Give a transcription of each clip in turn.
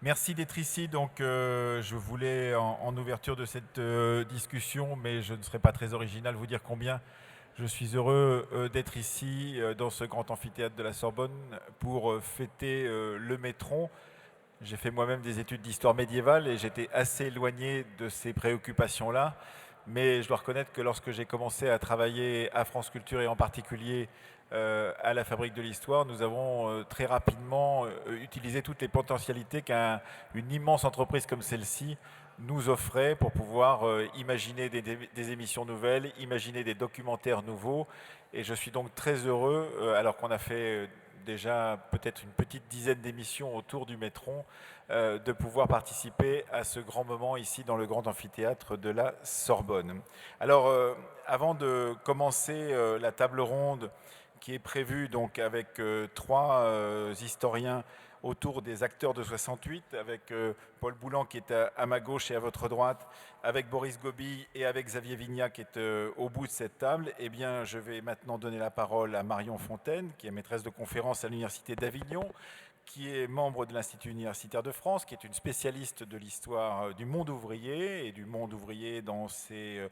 Merci d'être ici. Donc, je voulais, en ouverture de cette discussion, mais je ne serai pas très original, vous dire combien je suis heureux d'être ici, dans ce grand amphithéâtre de la Sorbonne, pour fêter le Métron. J'ai fait moi-même des études d'histoire médiévale et j'étais assez éloigné de ces préoccupations-là. Mais je dois reconnaître que lorsque j'ai commencé à travailler à France Culture et en particulier à la Fabrique de l'Histoire, nous avons très rapidement utilisé toutes les potentialités qu'une immense entreprise comme celle-ci nous offrait pour pouvoir imaginer des émissions nouvelles, imaginer des documentaires nouveaux. Et je suis donc très heureux, alors qu'on a fait déjà peut-être une petite dizaine d'émissions autour du Métron, de pouvoir participer à ce grand moment ici dans le grand amphithéâtre de la Sorbonne. Alors, avant de commencer la table ronde qui est prévue donc avec trois historiens autour des acteurs de 68, avec Paul Boulan qui est à ma gauche et à votre droite, avec Boris Gobi et avec Xavier Vignat qui est au bout de cette table. Eh bien, je vais maintenant donner la parole à Marion Fontaine, qui est maîtresse de conférence à l'Université d'Avignon, qui est membre de l'Institut universitaire de France, qui est une spécialiste de l'histoire du monde ouvrier et du monde ouvrier dans ses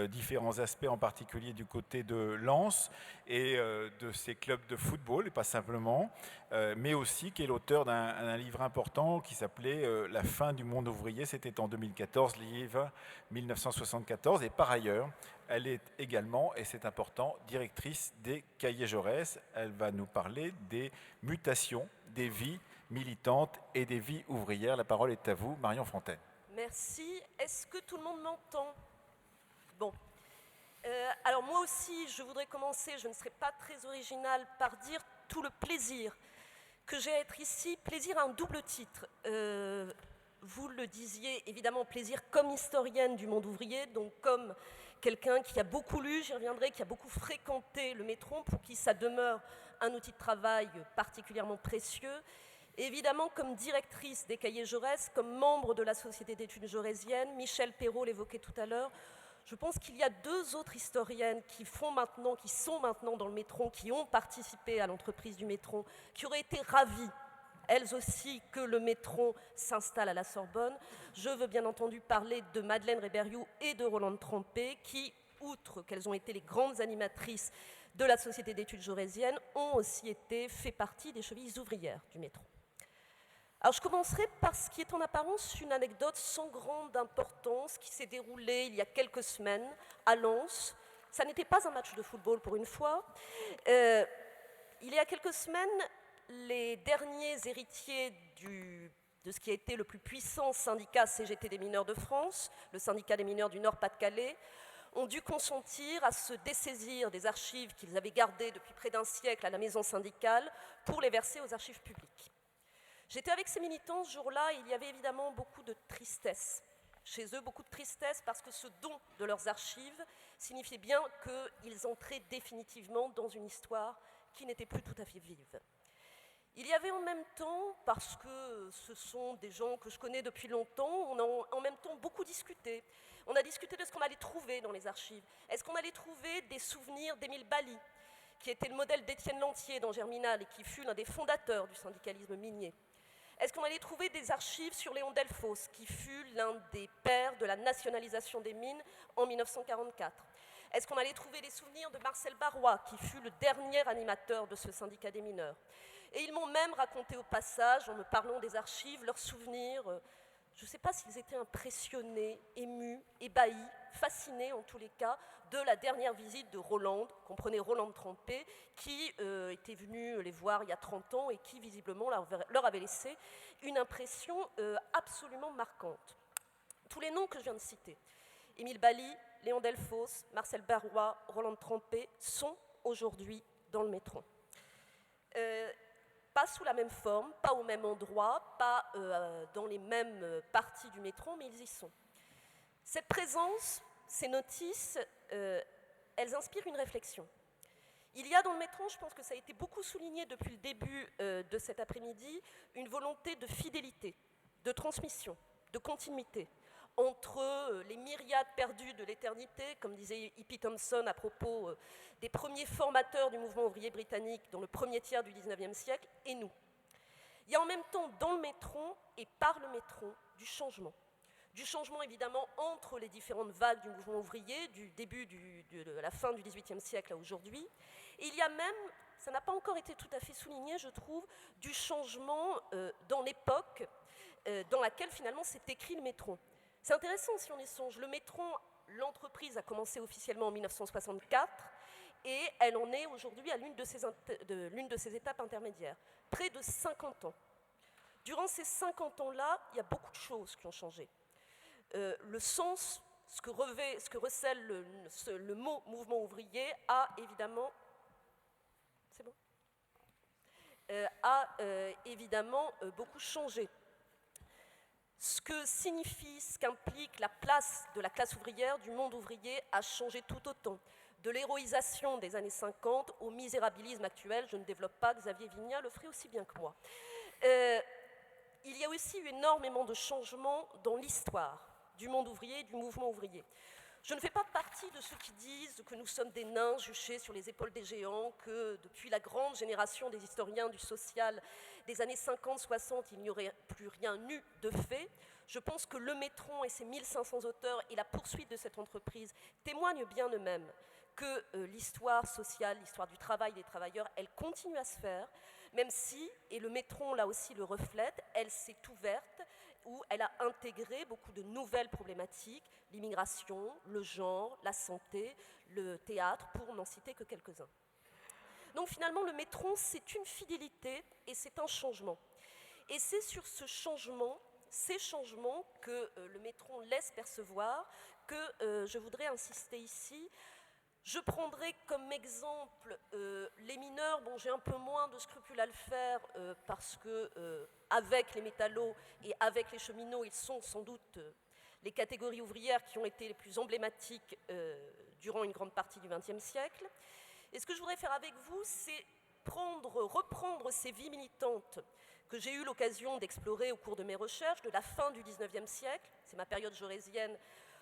différents aspects, en particulier du côté de Lens et de ses clubs de football, et pas simplement, mais aussi qui est l'auteur d'un livre important qui s'appelait La fin du monde ouvrier. C'était en 2014, livre 1974, et par ailleurs, elle est également, et c'est important, directrice des Cahiers Jaurès. Elle va nous parler des mutations des vies militantes et des vies ouvrières. La parole est à vous, Marion Fontaine. Merci. Est-ce que tout le monde m'entend? Bon. Alors moi aussi, je voudrais commencer, je ne serai pas très originale, par dire tout le plaisir que j'ai à être ici. Plaisir à un double titre. Vous le disiez, évidemment, plaisir comme historienne du monde ouvrier, donc comme quelqu'un qui a beaucoup lu, j'y reviendrai, qui a beaucoup fréquenté le Métron, pour qui ça demeure un outil de travail particulièrement précieux. Et évidemment, comme directrice des Cahiers Jaurès, comme membre de la Société d'études jaurésiennes, Michel Perrault l'évoquait tout à l'heure, je pense qu'il y a deux autres historiennes qui sont maintenant dans le Métron, qui ont participé à l'entreprise du Métron, qui auraient été ravies, elles aussi, que le Métron s'installe à la Sorbonne. Je veux bien entendu parler de Madeleine Rébériou et de Rolande Trempé, qui, outre qu'elles ont été les grandes animatrices de la Société d'études jaurésiennes, ont aussi fait partie des chevilles ouvrières du Métron. Alors je commencerai par ce qui est en apparence une anecdote sans grande importance qui s'est déroulée il y a quelques semaines à Lens. Ça n'était pas un match de football pour une fois. Il y a quelques semaines, les derniers héritiers de ce qui a été le plus puissant syndicat CGT des mineurs de France, le syndicat des mineurs du Nord-Pas-de-Calais, ont dû consentir à se dessaisir des archives qu'ils avaient gardées depuis près d'un siècle à la maison syndicale pour les verser aux archives publiques. J'étais avec ces militants ce jour-là et il y avait évidemment beaucoup de tristesse. Chez eux, beaucoup de tristesse parce que ce don de leurs archives signifiait bien qu'ils entraient définitivement dans une histoire qui n'était plus tout à fait vive. Il y avait en même temps, parce que ce sont des gens que je connais depuis longtemps, on a en même temps beaucoup discuté. On a discuté de ce qu'on allait trouver dans les archives. Est-ce qu'on allait trouver des souvenirs d'Émile Bally, qui était le modèle d'Étienne Lantier dans Germinal et qui fut l'un des fondateurs du syndicalisme minier? Est-ce qu'on allait trouver des archives sur Léon Delfosse, qui fut l'un des pères de la nationalisation des mines en 1944? Est-ce qu'on allait trouver des souvenirs de Marcel Barrois, qui fut le dernier animateur de ce syndicat des mineurs? Et ils m'ont même raconté au passage, en me parlant des archives, leurs souvenirs. Je ne sais pas s'ils étaient impressionnés, émus, ébahis, fascinés en tous les cas, de la dernière visite de Rolande, comprenez Rolande Trempé, qui était venue les voir il y a 30 ans et qui visiblement leur avait laissé une impression absolument marquante. Tous les noms que je viens de citer, Émile Bally, Léon Delfosse, Marcel Barrois, Rolande Trempé, sont aujourd'hui dans le Métron. Pas sous la même forme, pas au même endroit, pas dans les mêmes parties du Métron, mais ils y sont. Cette présence, ces notices, elles inspirent une réflexion. Il y a dans le Métron, je pense que ça a été beaucoup souligné depuis le début de cet après-midi, une volonté de fidélité, de transmission, de continuité entre les myriades perdues de l'éternité, comme disait Hippie Thompson à propos des premiers formateurs du mouvement ouvrier britannique dans le premier tiers du XIXe siècle, et nous. Il y a en même temps dans le métron et par le métron du changement. Du changement évidemment entre les différentes vagues du mouvement ouvrier, du début de la fin du XVIIIe siècle à aujourd'hui. Et il y a même, ça n'a pas encore été tout à fait souligné, je trouve, du changement dans l'époque dans laquelle finalement s'est écrit le métron. C'est intéressant si on y songe. Le métron, l'entreprise a commencé officiellement en 1964 et elle en est aujourd'hui à l'une de ses étapes intermédiaires. Près de 50 ans. Durant ces 50 ans-là, il y a beaucoup de choses qui ont changé. Le sens, ce que recèle le mot mouvement ouvrier a évidemment, beaucoup changé. Ce que signifie, ce qu'implique la place de la classe ouvrière, du monde ouvrier, a changé tout autant. De l'héroïsation des années 50 au misérabilisme actuel, je ne développe pas, Xavier Vignat le ferait aussi bien que moi. Il y a aussi eu énormément de changements dans l'histoire du monde ouvrier et du mouvement ouvrier. Je ne fais pas partie de ceux qui disent que nous sommes des nains juchés sur les épaules des géants, que depuis la grande génération des historiens du social des années 50-60, il n'y aurait plus rien eu de fait. Je pense que le métron et ses 1500 auteurs et la poursuite de cette entreprise témoignent bien eux-mêmes que l'histoire sociale, l'histoire du travail des travailleurs, elle continue à se faire, même si, et le métron là aussi le reflète, elle s'est ouverte, où elle a intégré beaucoup de nouvelles problématiques, l'immigration, le genre, la santé, le théâtre, pour n'en citer que quelques-uns. Donc finalement, le métron, c'est une fidélité et c'est un changement. Et c'est sur ce changement, ces changements que le métron laisse percevoir, que je voudrais insister ici. Je prendrai comme exemple les mineurs. Bon, j'ai un peu moins de scrupules à le faire parce que avec les métallos et avec les cheminots, ils sont sans doute les catégories ouvrières qui ont été les plus emblématiques durant une grande partie du XXe siècle. Et ce que je voudrais faire avec vous, c'est reprendre ces vies militantes que j'ai eu l'occasion d'explorer au cours de mes recherches de la fin du XIXe siècle, c'est ma période jaurésienne,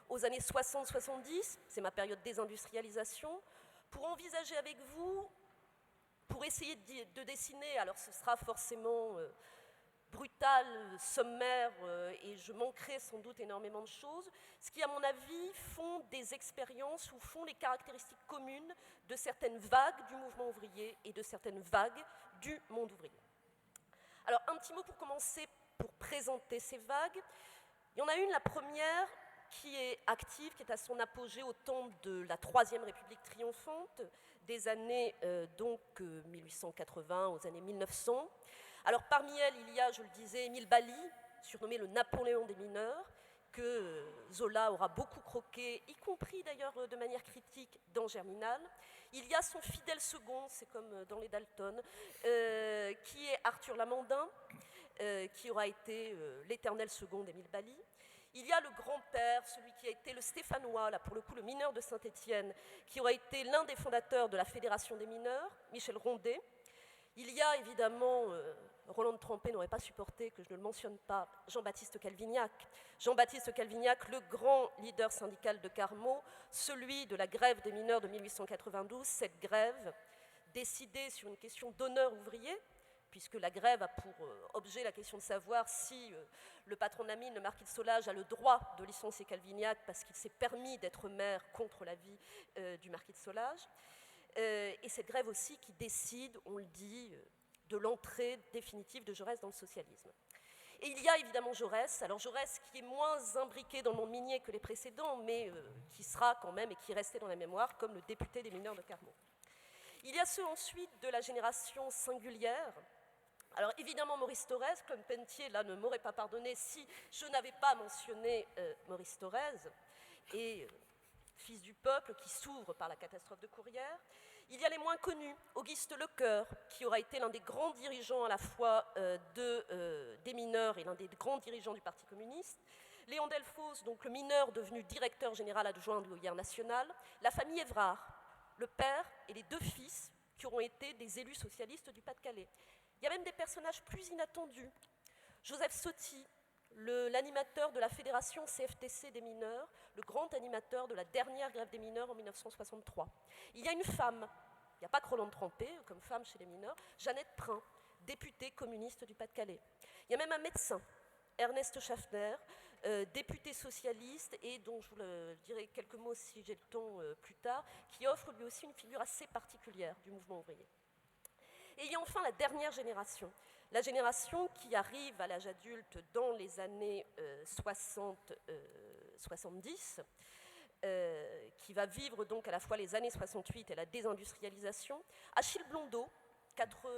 aux années 60-70, c'est ma période désindustrialisation, pour envisager avec vous, pour essayer de dessiner, alors ce sera forcément brutal, sommaire, et je manquerai sans doute énormément de choses, ce qui, à mon avis, font des expériences ou font les caractéristiques communes de certaines vagues du mouvement ouvrier et de certaines vagues du monde ouvrier. Alors, un petit mot pour commencer, pour présenter ces vagues. Il y en a une, la première, qui est active, qui est à son apogée au temps de la Troisième République triomphante, des années 1880 aux années 1900. Alors parmi elles, il y a, je le disais, Émile Bally, surnommé le Napoléon des mineurs, que Zola aura beaucoup croqué, y compris d'ailleurs de manière critique dans Germinal. Il y a son fidèle second, c'est comme dans les Dalton, qui est Arthur Lamandin, qui aura été l'éternel second d'Émile Bally. Il y a le grand-père, celui qui a été le Stéphanois, là pour le coup le mineur de Saint-Étienne, qui aura été l'un des fondateurs de la Fédération des mineurs, Michel Rondet. Il y a évidemment, Roland de Trempé n'aurait pas supporté que je ne le mentionne pas, Jean-Baptiste Calvignac. Jean-Baptiste Calvignac, le grand leader syndical de Carmaux, celui de la grève des mineurs de 1892, cette grève décidée sur une question d'honneur ouvrier, puisque la grève a pour objet la question de savoir si le patron de la mine, le marquis de Solage, a le droit de licencier Calvignac parce qu'il s'est permis d'être maire contre l'avis du marquis de Solage. Et cette grève aussi qui décide, on le dit, de l'entrée définitive de Jaurès dans le socialisme. Et il y a évidemment Jaurès, alors Jaurès qui est moins imbriqué dans le monde minier que les précédents, mais qui sera quand même et qui est resté dans la mémoire comme le député des mineurs de Carmaux. Il y a ceux ensuite de la génération singulière. Alors évidemment Maurice Thorez, comme Pentier là ne m'aurait pas pardonné si je n'avais pas mentionné Maurice Thorez, et fils du peuple qui s'ouvre par la catastrophe de Courrières. Il y a les moins connus, Auguste Lecoeur, qui aura été l'un des grands dirigeants à la fois des mineurs et l'un des grands dirigeants du Parti communiste. Léon Delfosse, donc le mineur devenu directeur général adjoint de l'OIR national. La famille Évrard, le père et les deux fils qui auront été des élus socialistes du Pas-de-Calais. Il y a même des personnages plus inattendus. Joseph Sauty, l'animateur de la fédération CFTC des mineurs, le grand animateur de la dernière grève des mineurs en 1963. Il y a une femme, il n'y a pas que Roland de Trempé comme femme chez les mineurs, Jeannette Prin, député communiste du Pas-de-Calais. Il y a même un médecin, Ernest Schaffner, député socialiste et dont je vous dirai quelques mots si j'ai le temps plus tard, qui offre lui aussi une figure assez particulière du mouvement ouvrier. Et il y a enfin la dernière génération, la génération qui arrive à l'âge adulte dans les années 60-70, qui va vivre donc à la fois les années 68 et la désindustrialisation. Achille Blondeau,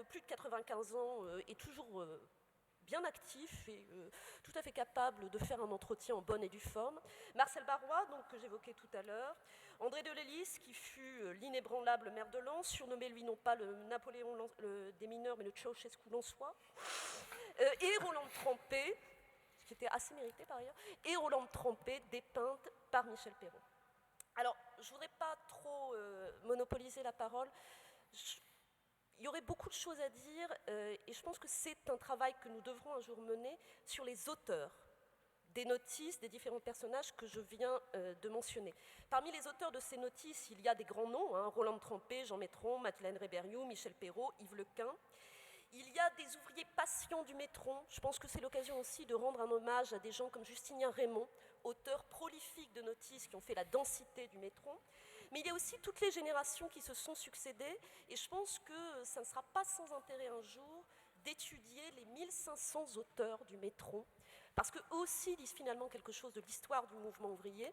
plus de 95 ans, est toujours bien actif et tout à fait capable de faire un entretien en bonne et due forme. Marcel Barrois, donc, que j'évoquais tout à l'heure. André Delélis, qui fut l'inébranlable maire de Lens, surnommé lui non pas le Napoléon des mineurs, mais le Ceausescu lensois. Et Roland Trempé, qui était assez mérité par ailleurs, et Roland Trempé, dépeinte par Michel Perrault. Alors, je ne voudrais pas trop monopoliser la parole. Il y aurait beaucoup de choses à dire et je pense que c'est un travail que nous devrons un jour mener sur les auteurs des notices des différents personnages que je viens de mentionner. Parmi les auteurs de ces notices, il y a des grands noms, hein, Roland Trempé, Jean Métron, Madeleine Rébériou, Michel Perrault, Yves Lequin. Il y a des ouvriers patients du métron. Je pense que c'est l'occasion aussi de rendre un hommage à des gens comme Justinien Raymond, auteur prolifique de notices qui ont fait la densité du métron. Mais il y a aussi toutes les générations qui se sont succédées, et je pense que ça ne sera pas sans intérêt un jour d'étudier les 1500 auteurs du métron, parce qu'eux aussi disent finalement quelque chose de l'histoire du mouvement ouvrier,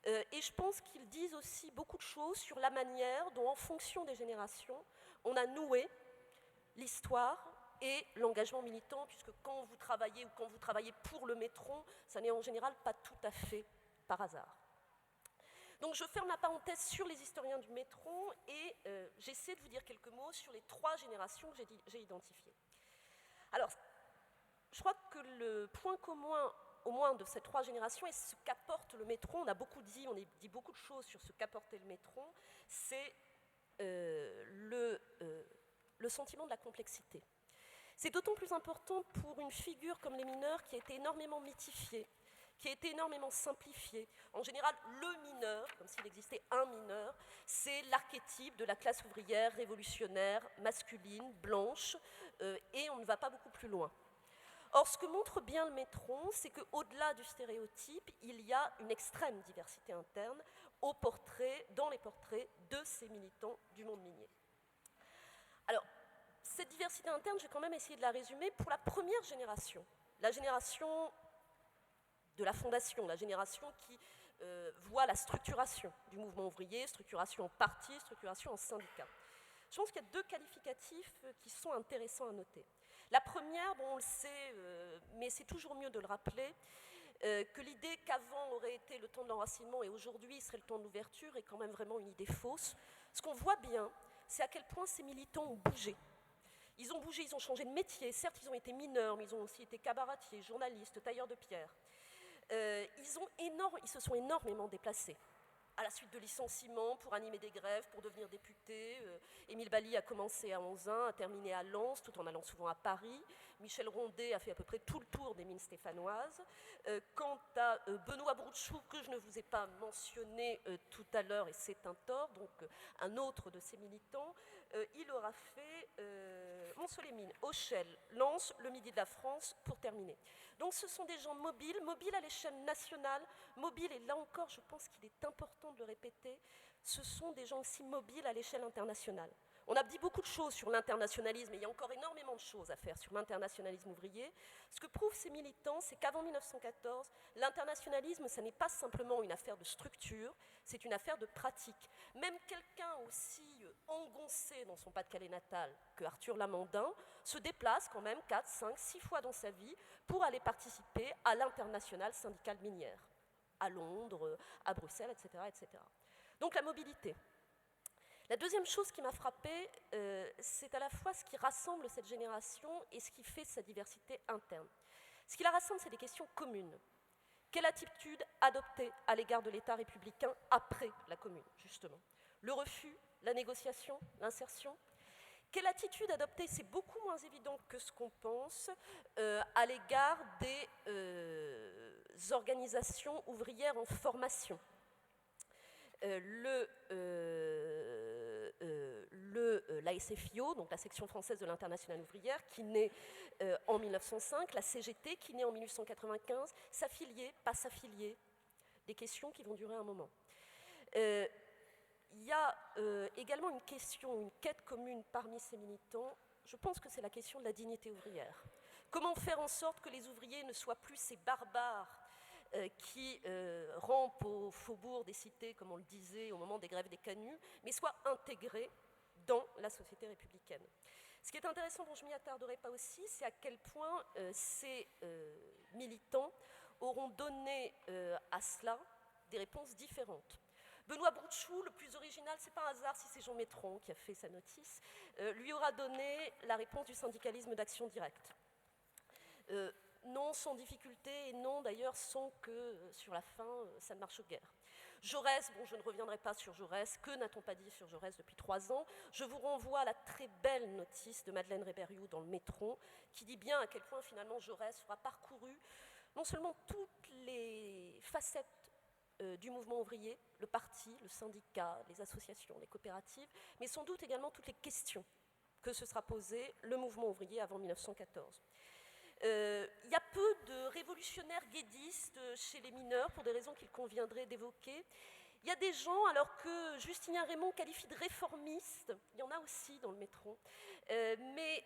et je pense qu'ils disent aussi beaucoup de choses sur la manière dont, en fonction des générations, on a noué l'histoire et l'engagement militant, puisque quand vous travaillez ou quand vous travaillez pour le métron, ça n'est en général pas tout à fait par hasard. Donc je ferme la parenthèse sur les historiens du métron et j'essaie de vous dire quelques mots sur les 3 générations que j'ai identifiées. Alors, je crois que le point commun, au moins de ces 3 générations, est ce qu'apporte le métron. On a dit beaucoup de choses sur ce qu'apportait le métron. C'est le sentiment de la complexité. C'est d'autant plus important pour une figure comme les mineurs qui a été énormément mythifiée, qui a été énormément simplifié. En général, le mineur, comme s'il existait un mineur, c'est l'archétype de la classe ouvrière révolutionnaire, masculine, blanche, et on ne va pas beaucoup plus loin. Or, ce que montre bien le métron, c'est qu'au-delà du stéréotype, il y a une extrême diversité interne dans les portraits de ces militants du monde minier. Alors, cette diversité interne, je vais quand même essayer de la résumer pour la première génération, la génération de la fondation, la génération qui voit la structuration du mouvement ouvrier, structuration en parti, structuration en syndicat. Je pense qu'il y a 2 qualificatifs qui sont intéressants à noter. La première, bon, on le sait, mais c'est toujours mieux de le rappeler, que l'idée qu'avant aurait été le temps de l'enracinement et aujourd'hui serait le temps de l'ouverture est quand même vraiment une idée fausse. Ce qu'on voit bien, c'est à quel point ces militants ont bougé. Ils ont bougé, ils ont changé de métier. Certes, ils ont été mineurs, mais ils ont aussi été cabaretiers, journalistes, tailleurs de pierre. Ils se sont énormément déplacés. À la suite de licenciements, pour animer des grèves, pour devenir député. Émile Bally a commencé à Onzain, a terminé à Lens, tout en allant souvent à Paris. Michel Rondet a fait à peu près tout le tour des mines stéphanoises. Quant à Benoît Broutchou, que je ne vous ai pas mentionné tout à l'heure, et c'est un tort, donc un autre de ses militants, il aura fait Mont-Soleil-Mines, Auchel, Lens, le Midi de la France, pour terminer. Donc ce sont des gens mobiles à l'échelle nationale, mobiles, et là encore, je pense qu'il est important de le répéter, ce sont des gens aussi mobiles à l'échelle internationale. On a dit beaucoup de choses sur l'internationalisme, et il y a encore énormément de choses à faire sur l'internationalisme ouvrier. Ce que prouvent ces militants, c'est qu'avant 1914, l'internationalisme, ce n'est pas simplement une affaire de structure, c'est une affaire de pratique. Même quelqu'un aussi engoncé dans son Pas-de-Calais natal que Arthur Lamandin se déplace quand même 4, 5, 6 fois dans sa vie pour aller participer à l'internationale syndicale minière, à Londres, à Bruxelles, etc., etc. Donc la mobilité. La deuxième chose qui m'a frappée, c'est à la fois ce qui rassemble cette génération et ce qui fait sa diversité interne. Ce qui la rassemble, c'est des questions communes. Quelle attitude adopter à l'égard de l'État républicain après la Commune, justement? Le refus, la négociation, l'insertion? Quelle attitude adopter, c'est beaucoup moins évident que ce qu'on pense, à l'égard des organisations ouvrières en la SFIO, donc la section française de l'Internationale ouvrière, qui naît en 1905, la CGT, qui naît en 1895, s'affilier, pas s'affilier, des questions qui vont durer un moment. Il y a également une question, une quête commune parmi ces militants, je pense que c'est la question de la dignité ouvrière. Comment faire en sorte que les ouvriers ne soient plus ces barbares qui rampent au faubourg des cités, comme on le disait au moment des grèves des canuts, mais soient intégrés dans la société républicaine. Ce qui est intéressant, dont je ne m'y attarderai pas aussi, c'est à quel point ces militants auront donné à cela des réponses différentes. Benoît Boutchou, le plus original, c'est pas un hasard si c'est Jean Métron qui a fait sa notice, lui aura donné la réponse du syndicalisme d'action directe. Non sans difficulté, et non d'ailleurs sans que, sur la fin, ça ne marche guère. Jaurès, bon, je ne reviendrai pas sur Jaurès, que n'a-t-on pas dit sur Jaurès depuis 3 ans? Je vous renvoie à la très belle notice de Madeleine Réberiou dans le Métron, qui dit bien à quel point finalement Jaurès aura parcouru non seulement toutes les facettes du mouvement ouvrier, le parti, le syndicat, les associations, les coopératives, mais sans doute également toutes les questions que se sera posé le mouvement ouvrier avant 1914. Il y a peu de révolutionnaires guédistes chez les mineurs, pour des raisons qu'il conviendrait d'évoquer. Il y a des gens, alors que Justinien Raymond qualifie de réformistes, il y en a aussi dans le Métron, mais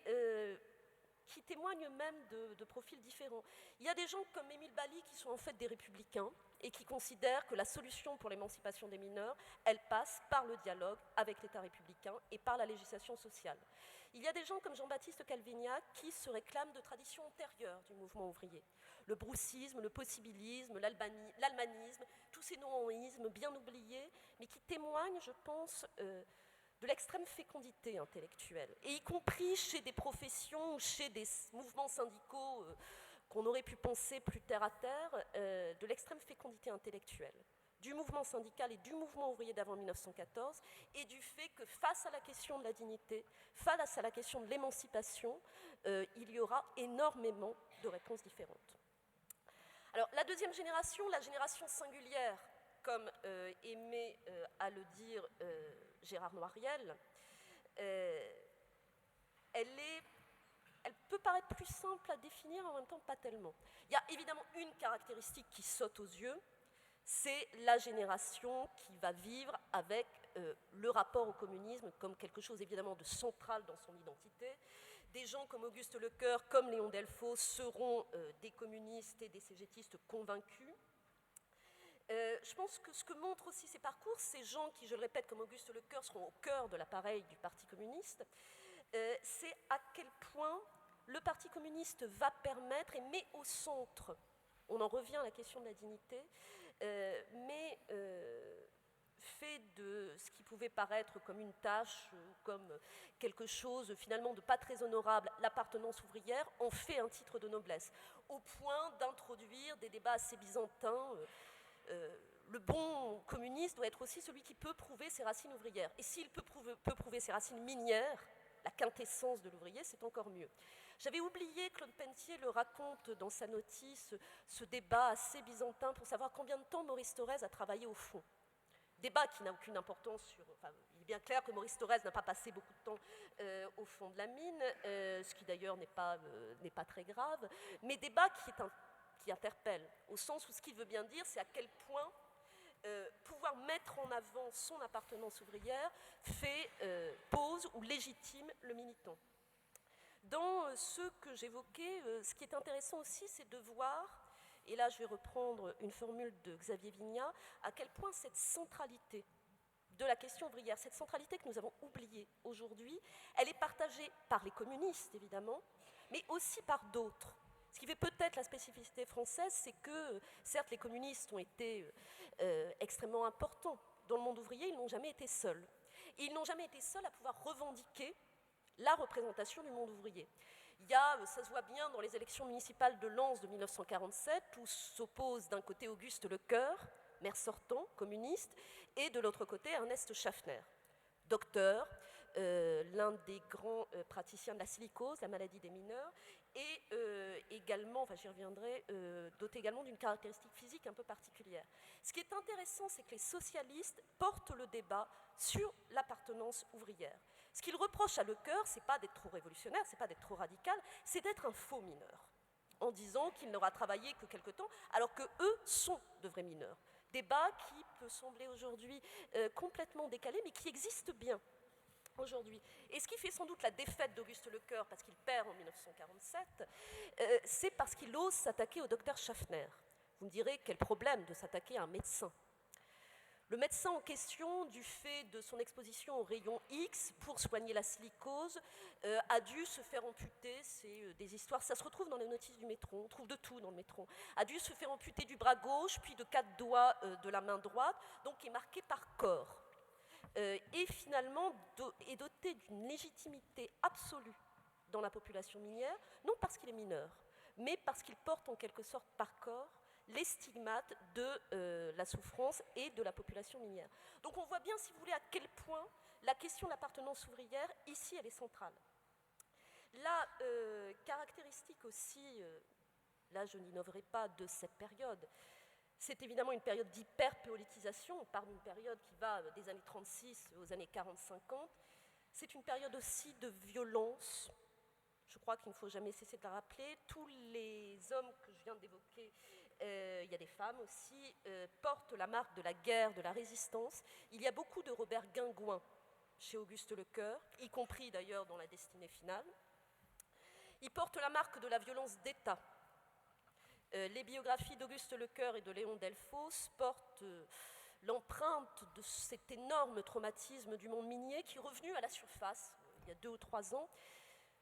qui témoignent même de profils différents. Il y a des gens comme Émile Bally qui sont en fait des républicains et qui considèrent que la solution pour l'émancipation des mineurs, elle passe par le dialogue avec l'État républicain et par la législation sociale. Il y a des gens comme Jean-Baptiste Calvignac qui se réclament de traditions antérieures du mouvement ouvrier. Le broussisme, le possibilisme, l'almanisme, tous ces nomismes bien oubliés, mais qui témoignent, je pense, de l'extrême fécondité intellectuelle, et y compris chez des professions ou chez des mouvements syndicaux qu'on aurait pu penser plus terre à terre, de l'extrême fécondité intellectuelle du mouvement syndical et du mouvement ouvrier d'avant 1914, et du fait que face à la question de la dignité, face à la question de l'émancipation, il y aura énormément de réponses différentes. Alors, la deuxième génération, la génération singulière, comme aimait à le dire Gérard Noiriel, elle peut paraître plus simple à définir, en même temps pas tellement. Il y a évidemment une caractéristique qui saute aux yeux, c'est la génération qui va vivre avec le rapport au communisme comme quelque chose évidemment de central dans son identité. Des gens comme Auguste Lecoeur, comme Léon Delfau, seront des communistes et des cégétistes convaincus. Je pense que ce que montrent aussi ces parcours, ces gens qui, je le répète, comme Auguste Lecoeur, seront au cœur de l'appareil du Parti communiste, c'est à quel point le Parti communiste va permettre et met au centre, on en revient à la question de la dignité, mais fait de ce qui pouvait paraître comme une tâche, comme quelque chose finalement de pas très honorable, l'appartenance ouvrière, en fait un titre de noblesse, au point d'introduire des débats assez byzantins. Le bon communiste doit être aussi celui qui peut prouver ses racines ouvrières. Et s'il peut prouver ses racines minières, la quintessence de l'ouvrier, c'est encore mieux. J'avais oublié, Claude Pentier le raconte dans sa notice, ce débat assez byzantin pour savoir combien de temps Maurice Thorez a travaillé au fond. Débat qui n'a aucune importance sur... Enfin, il est bien clair que Maurice Thorez n'a pas passé beaucoup de temps au fond de la mine, ce qui d'ailleurs n'est pas très grave, mais débat qui interpelle, au sens où ce qu'il veut bien dire, c'est à quel point pouvoir mettre en avant son appartenance ouvrière pose ou légitime le militant. Dans ce que j'évoquais, ce qui est intéressant aussi, c'est de voir, et là je vais reprendre une formule de Xavier Vignat, à quel point cette centralité de la question ouvrière, cette centralité que nous avons oubliée aujourd'hui, elle est partagée par les communistes, évidemment, mais aussi par d'autres. Ce qui fait peut-être la spécificité française, c'est que, certes, les communistes ont été extrêmement importants dans le monde ouvrier, ils n'ont jamais été seuls. Et ils n'ont jamais été seuls à pouvoir revendiquer la représentation du monde ouvrier. Ça se voit bien dans les élections municipales de Lens de 1947, où s'oppose d'un côté Auguste Lecoeur, maire sortant, communiste, et de l'autre côté Ernest Schaffner, docteur, l'un des grands praticiens de la silicose, la maladie des mineurs, et également, enfin j'y reviendrai, doté également d'une caractéristique physique un peu particulière. Ce qui est intéressant, c'est que les socialistes portent le débat sur l'appartenance ouvrière. Ce qu'il reproche à Lecœur, c'est pas d'être trop révolutionnaire, c'est pas d'être trop radical, c'est d'être un faux mineur, en disant qu'il n'aura travaillé que quelque temps, alors que eux sont de vrais mineurs. Débat qui peut sembler aujourd'hui complètement décalé, mais qui existe bien aujourd'hui. Et ce qui fait sans doute la défaite d'Auguste Lecœur, parce qu'il perd en 1947, c'est parce qu'il ose s'attaquer au docteur Schaffner. Vous me direz, quel problème de s'attaquer à un médecin. Le médecin en question, du fait de son exposition aux rayons X pour soigner la silicose, a dû se faire amputer, c'est des histoires, ça se retrouve dans les notices du Métron, on trouve de tout dans le Métron, a dû se faire amputer du bras gauche, puis de 4 doigts de la main droite, donc est marqué par corps. Et finalement est doté d'une légitimité absolue dans la population minière, non parce qu'il est mineur, mais parce qu'il porte en quelque sorte par corps les stigmates de la souffrance et de la population minière. Donc on voit bien, si vous voulez, à quel point la question de l'appartenance ouvrière, ici, elle est centrale. La caractéristique aussi, là je n'innoverai pas de cette période, c'est évidemment une période d'hyperpolitisation, on parle d'une période qui va des années 36 aux années 40-50, c'est une période aussi de violence. Je crois qu'il ne faut jamais cesser de la rappeler. Tous les hommes que je viens d'évoquer, il y a des femmes aussi, portent la marque de la guerre, de la résistance. Il y a beaucoup de Robert Guingouin chez Auguste Lecœur, y compris d'ailleurs dans La Destinée finale. Ils portent la marque de la violence d'État. Les biographies d'Auguste Lecœur et de Léon Delfosse portent l'empreinte de cet énorme traumatisme du monde minier qui est revenu à la surface il y a 2 ou 3 ans.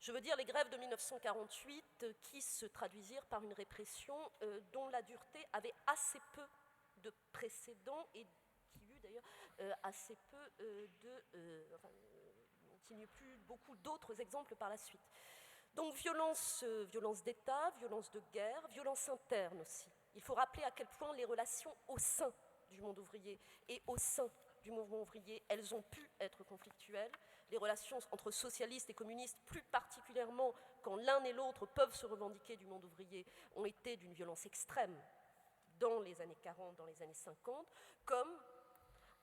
Je veux dire les grèves de 1948 qui se traduisirent par une répression dont la dureté avait assez peu de précédents et qui eut d'ailleurs assez peu qui n'y eut plus beaucoup d'autres exemples par la suite. Donc violence d'État, violence de guerre, violence interne aussi. Il faut rappeler à quel point les relations au sein du monde ouvrier et au sein du mouvement ouvrier, elles ont pu être conflictuelles. Les relations entre socialistes et communistes, plus particulièrement quand l'un et l'autre peuvent se revendiquer du monde ouvrier, ont été d'une violence extrême dans les années 40, dans les années 50, comme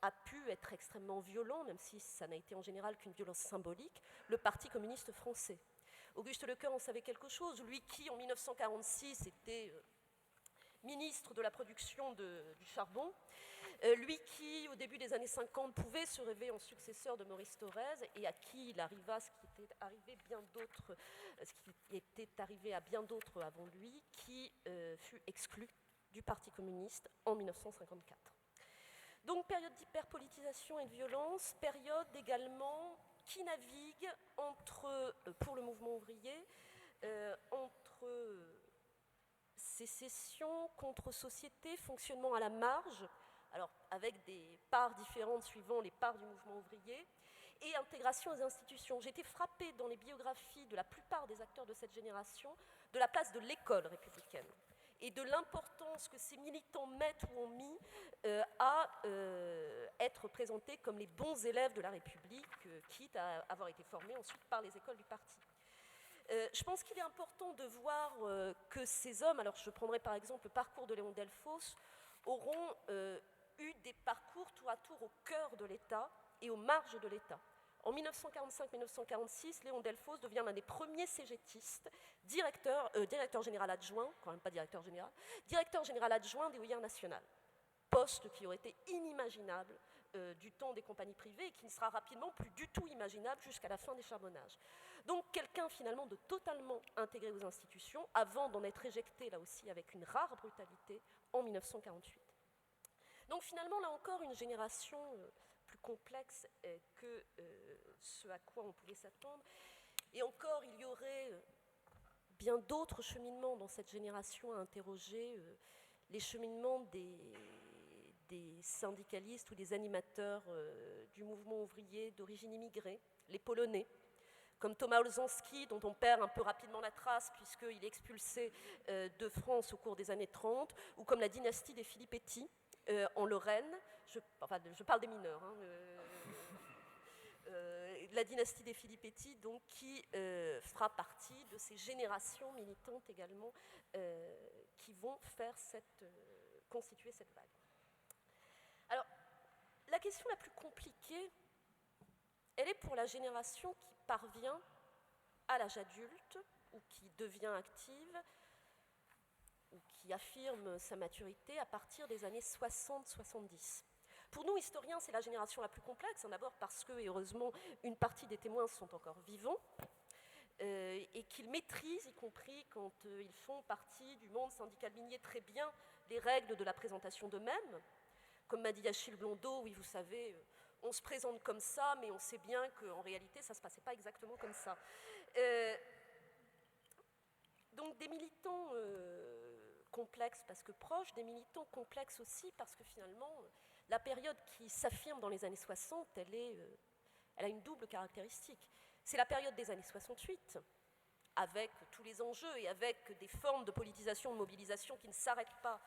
a pu être extrêmement violent, même si ça n'a été en général qu'une violence symbolique, le Parti communiste français. Auguste Lecœur en savait quelque chose, lui qui, en 1946, était ministre de la production du charbon, lui qui, au début des années 50, pouvait se rêver en successeur de Maurice Thorez et à qui il arriva ce qui était arrivé à bien d'autres avant lui, qui fut exclu du Parti communiste en 1954. Donc période d'hyperpolitisation et de violence, période également qui navigue pour le mouvement ouvrier, entre sécession, contre-société, fonctionnement à la marge, alors avec des parts différentes suivant les parts du mouvement ouvrier, et intégration aux institutions. J'ai été frappée dans les biographies de la plupart des acteurs de cette génération de la place de l'école républicaine et de l'importance que ces militants mettent ou ont mis à être présentés comme les bons élèves de la République, quitte à avoir été formés ensuite par les écoles du parti. Je pense qu'il est important de voir que ces hommes, alors je prendrai par exemple le parcours de Léon Delfosse, auront eu des parcours tour à tour au cœur de l'État et aux marges de l'État. En 1945-1946, Léon Delfosse devient l'un des premiers cégétistes, directeur général adjoint, quand même pas directeur général adjoint des Houillères nationales. Poste qui aurait été inimaginable du temps des compagnies privées et qui ne sera rapidement plus du tout imaginable jusqu'à la fin des charbonnages. Donc quelqu'un finalement de totalement intégré aux institutions, avant d'en être éjecté là aussi avec une rare brutalité en 1948. Donc finalement là encore une génération plus complexe que ce à quoi on pouvait s'attendre. Et encore il y aurait bien d'autres cheminements dans cette génération à interroger, les cheminements des syndicalistes ou des animateurs du mouvement ouvrier d'origine immigrée, les Polonais, comme Thomas Olzanski, dont on perd un peu rapidement la trace puisqu'il est expulsé de France au cours des années 30, ou comme la dynastie des Filippetti en Lorraine, je parle des mineurs, hein, la dynastie des Filippetti, donc, qui fera partie de ces générations militantes également qui vont constituer cette vague. Alors, la question la plus compliquée, elle est pour la génération qui parvient à l'âge adulte ou qui devient active ou qui affirme sa maturité à partir des années 60-70. Pour nous, historiens, c'est la génération la plus complexe, d'abord parce que, et heureusement, une partie des témoins sont encore vivants, et qu'ils maîtrisent, y compris quand ils font partie du monde syndical minier, très bien les règles de la présentation d'eux-mêmes. Comme m'a dit Achille Blondeau, oui, vous savez, on se présente comme ça, mais on sait bien qu'en réalité, ça ne se passait pas exactement comme ça. Donc des militants complexes parce que proches, des militants complexes aussi parce que finalement, la période qui s'affirme dans les années 60, elle a une double caractéristique. C'est la période des années 68, avec tous les enjeux et avec des formes de politisation, de mobilisation qui ne s'arrêtent pas,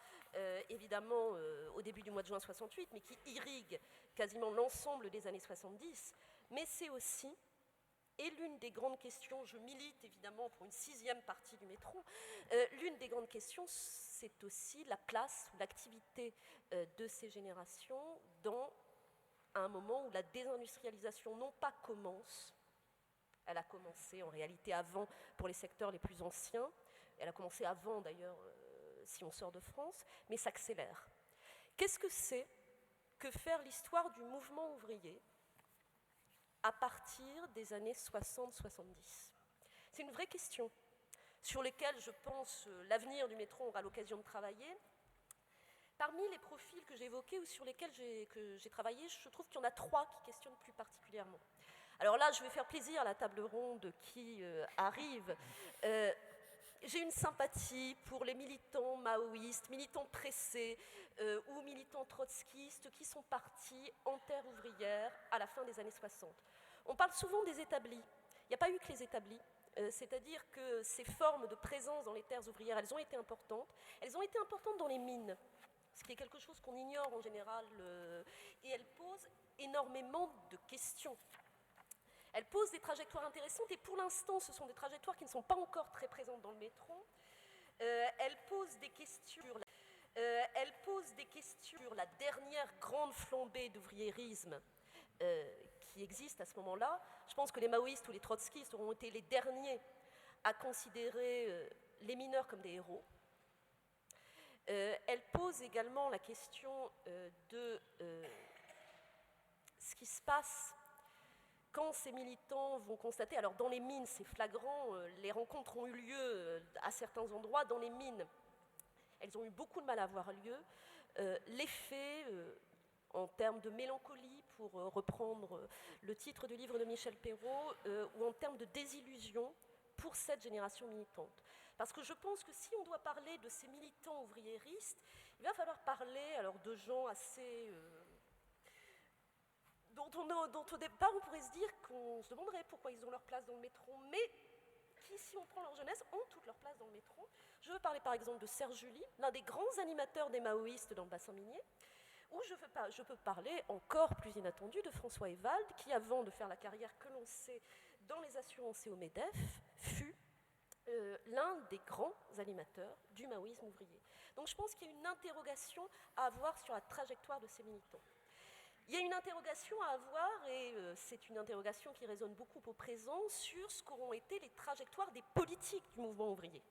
évidemment, au début du mois de juin 68, mais qui irriguent quasiment l'ensemble des années 70. Mais c'est aussi, et l'une des grandes questions, je milite évidemment pour une 6e partie du métro, l'une des grandes questions, c'est aussi la place ou l'activité de ces générations dans un moment où la désindustrialisation non pas commence, elle a commencé en réalité avant pour les secteurs les plus anciens, elle a commencé avant d'ailleurs si on sort de France, mais s'accélère. Qu'est-ce que c'est que faire l'histoire du mouvement ouvrier à partir des années 60-70 ? C'est une vraie question sur laquelle je pense l'avenir du métro aura l'occasion de travailler. Parmi les profils que j'ai évoqués ou sur lesquels j'ai travaillé, je trouve qu'il y en a 3 qui questionnent plus particulièrement. Alors là, je vais faire plaisir à la table ronde qui arrive. J'ai une sympathie pour les militants maoïstes, militants pressés ou militants trotskistes qui sont partis en terre ouvrière à la fin des années 60. On parle souvent des établis. Il n'y a pas eu que les établis. C'est-à-dire que ces formes de présence dans les terres ouvrières, elles ont été importantes. Elles ont été importantes dans les mines, ce qui est quelque chose qu'on ignore en général, et elles posent énormément de questions. Elles posent des trajectoires intéressantes, et pour l'instant, ce sont des trajectoires qui ne sont pas encore très présentes dans le métro. Elles posent des questions sur la dernière grande flambée d'ouvriérisme qui existe à ce moment-là. Je pense que les maoïstes ou les trotskistes auront été les derniers à considérer les mineurs comme des héros. Elle pose également la question de ce qui se passe quand ces militants vont constater, alors dans les mines c'est flagrant, les rencontres ont eu lieu à certains endroits, dans les mines elles ont eu beaucoup de mal à avoir lieu, l'effet en termes de mélancolie, pour reprendre le titre du livre de Michel Perrault, ou en termes de désillusion pour cette génération militante. Parce que je pense que si on doit parler de ces militants ouvriéristes, il va falloir parler alors de gens assez... dont au départ on pourrait se dire qu'on se demanderait pourquoi ils ont leur place dans le métro, mais qui, si on prend leur jeunesse, ont toute leur place dans le métro. Je veux parler par exemple de Serge July, l'un des grands animateurs des maoïstes dans le bassin minier, ou je peux parler, encore plus inattendu, de François Ewald, qui, avant de faire la carrière que l'on sait dans les assurances et au MEDEF, fut l'un des grands animateurs du maoïsme ouvrier. Donc je pense qu'il y a une interrogation à avoir sur la trajectoire de ces militants. Il y a une interrogation à avoir, et c'est une interrogation qui résonne beaucoup au présent, sur ce qu'auront été les trajectoires des politiques du mouvement ouvrier.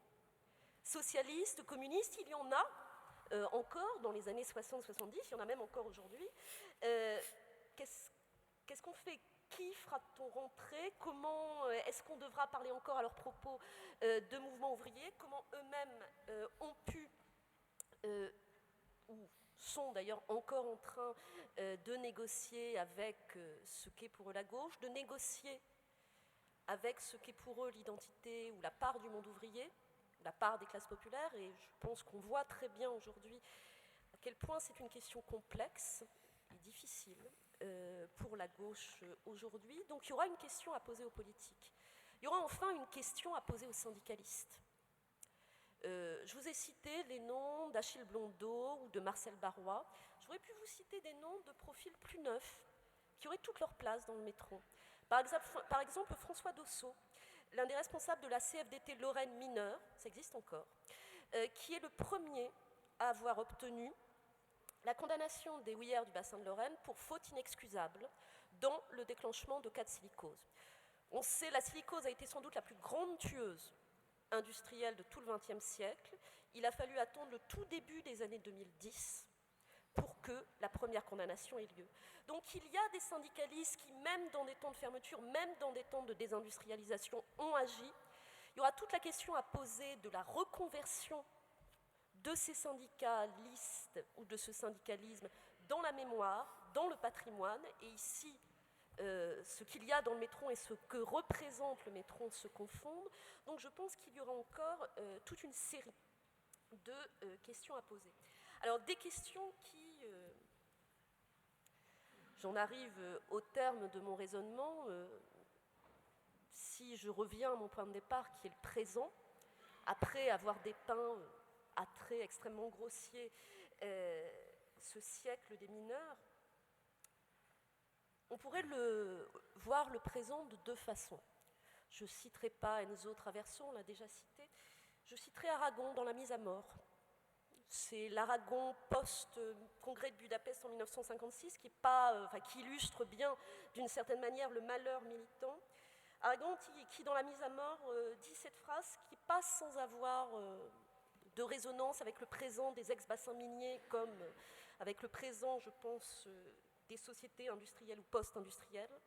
Socialistes, communistes, il y en a encore dans les années 60-70, il y en a même encore aujourd'hui. Qu'est-ce qu'on fait ? Qui fera-t-on rentrer ? Comment est-ce qu'on devra parler encore à leur propos de mouvement ouvrier ? Comment eux-mêmes ont pu, ou sont d'ailleurs encore en train de négocier avec ce qu'est pour eux la gauche, de négocier avec ce qu'est pour eux l'identité ou la part du monde ouvrier, la part des classes populaires, et je pense qu'on voit très bien aujourd'hui à quel point c'est une question complexe et difficile pour la gauche aujourd'hui. Donc il y aura une question à poser aux politiques. Il y aura enfin une question à poser aux syndicalistes. Je vous ai cité les noms d'Achille Blondeau ou de Marcel Barrois. J'aurais pu vous citer des noms de profils plus neufs qui auraient toute leur place dans le métro. Par exemple François Dossot, l'un des responsables de la CFDT Lorraine mineure, ça existe encore, qui est le premier à avoir obtenu la condamnation des houillères du bassin de Lorraine pour faute inexcusable dans le déclenchement de cas de silicose. On sait que la silicose a été sans doute la plus grande tueuse industrielle de tout le XXe siècle. Il a fallu attendre le tout début des années 2010 pour que la première condamnation ait lieu. Donc il y a des syndicalistes qui, même dans des temps de fermeture, même dans des temps de désindustrialisation, ont agi. Il y aura toute la question à poser de la reconversion de ces syndicalistes ou de ce syndicalisme dans la mémoire, dans le patrimoine, et ici, ce qu'il y a dans le métron et ce que représente le métron se confondent. Donc je pense qu'il y aura encore toute une série de questions à poser. Alors des questions qui... j'en arrive au terme de mon raisonnement. Si je reviens à mon point de départ, qui est le présent, après avoir dépeint à traits extrêmement grossiers ce siècle des mineurs, on pourrait voir le présent de deux façons. Je ne citerai pas Enzo Traverso, on l'a déjà cité. Je citerai Aragon dans La mise à mort. C'est l'Aragon post-congrès de Budapest en 1956 qui illustre bien, d'une certaine manière, le malheur militant. Aragon qui dans La mise à mort, dit cette phrase qui passe sans avoir de résonance avec le présent des ex-bassins miniers, comme avec le présent, je pense, des sociétés industrielles ou post-industrielles.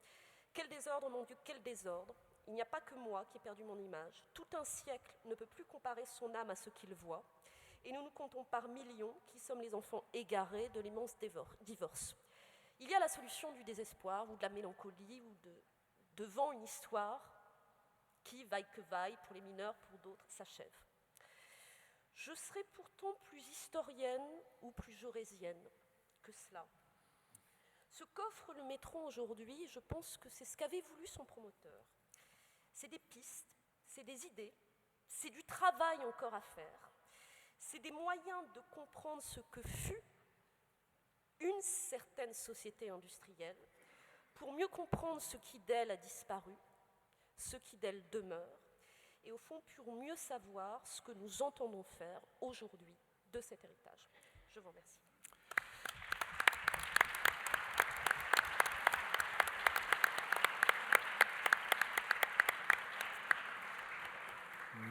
Quel désordre, mon Dieu, quel désordre! Il n'y a pas que moi qui ai perdu mon image. Tout un siècle ne peut plus comparer son âme à ce qu'il voit. Et nous nous comptons par millions qui sommes les enfants égarés de l'immense divorce. Il y a la solution du désespoir ou de la mélancolie ou devant une histoire qui, vaille que vaille, pour les mineurs, pour d'autres, s'achève. Je serais pourtant plus historienne ou plus jaurésienne que cela. Ce qu'offre le métron aujourd'hui, je pense que c'est ce qu'avait voulu son promoteur. C'est des pistes, c'est des idées, c'est du travail encore à faire. C'est des moyens de comprendre ce que fut une certaine société industrielle, pour mieux comprendre ce qui d'elle a disparu, ce qui d'elle demeure, et au fond pour mieux savoir ce que nous entendons faire aujourd'hui de cet héritage. Je vous remercie.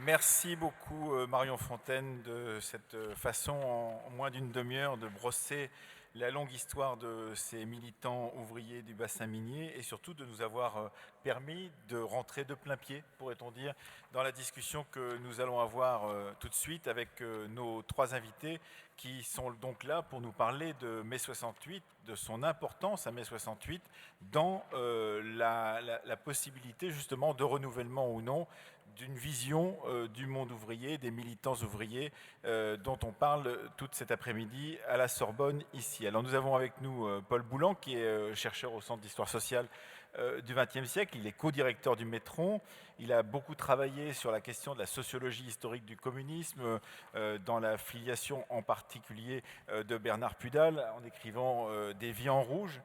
Merci beaucoup Marion Fontaine de cette façon en moins d'une demi-heure de brosser la longue histoire de ces militants ouvriers du bassin minier et surtout de nous avoir permis de rentrer de plein pied, pourrait-on dire, dans la discussion que nous allons avoir tout de suite avec nos trois invités qui sont donc là pour nous parler de mai 68, de son importance à mai 68 dans la possibilité justement de renouvellement ou non d'une vision du monde ouvrier, des militants ouvriers dont on parle toute cet après-midi à la Sorbonne ici. Alors nous avons avec nous Paul Boulan qui est chercheur au Centre d'histoire sociale du XXe siècle. Il est co-directeur du Métron. Il a beaucoup travaillé sur la question de la sociologie historique du communisme, dans la filiation en particulier de Bernard Pudal, en écrivant Des vies en rouge,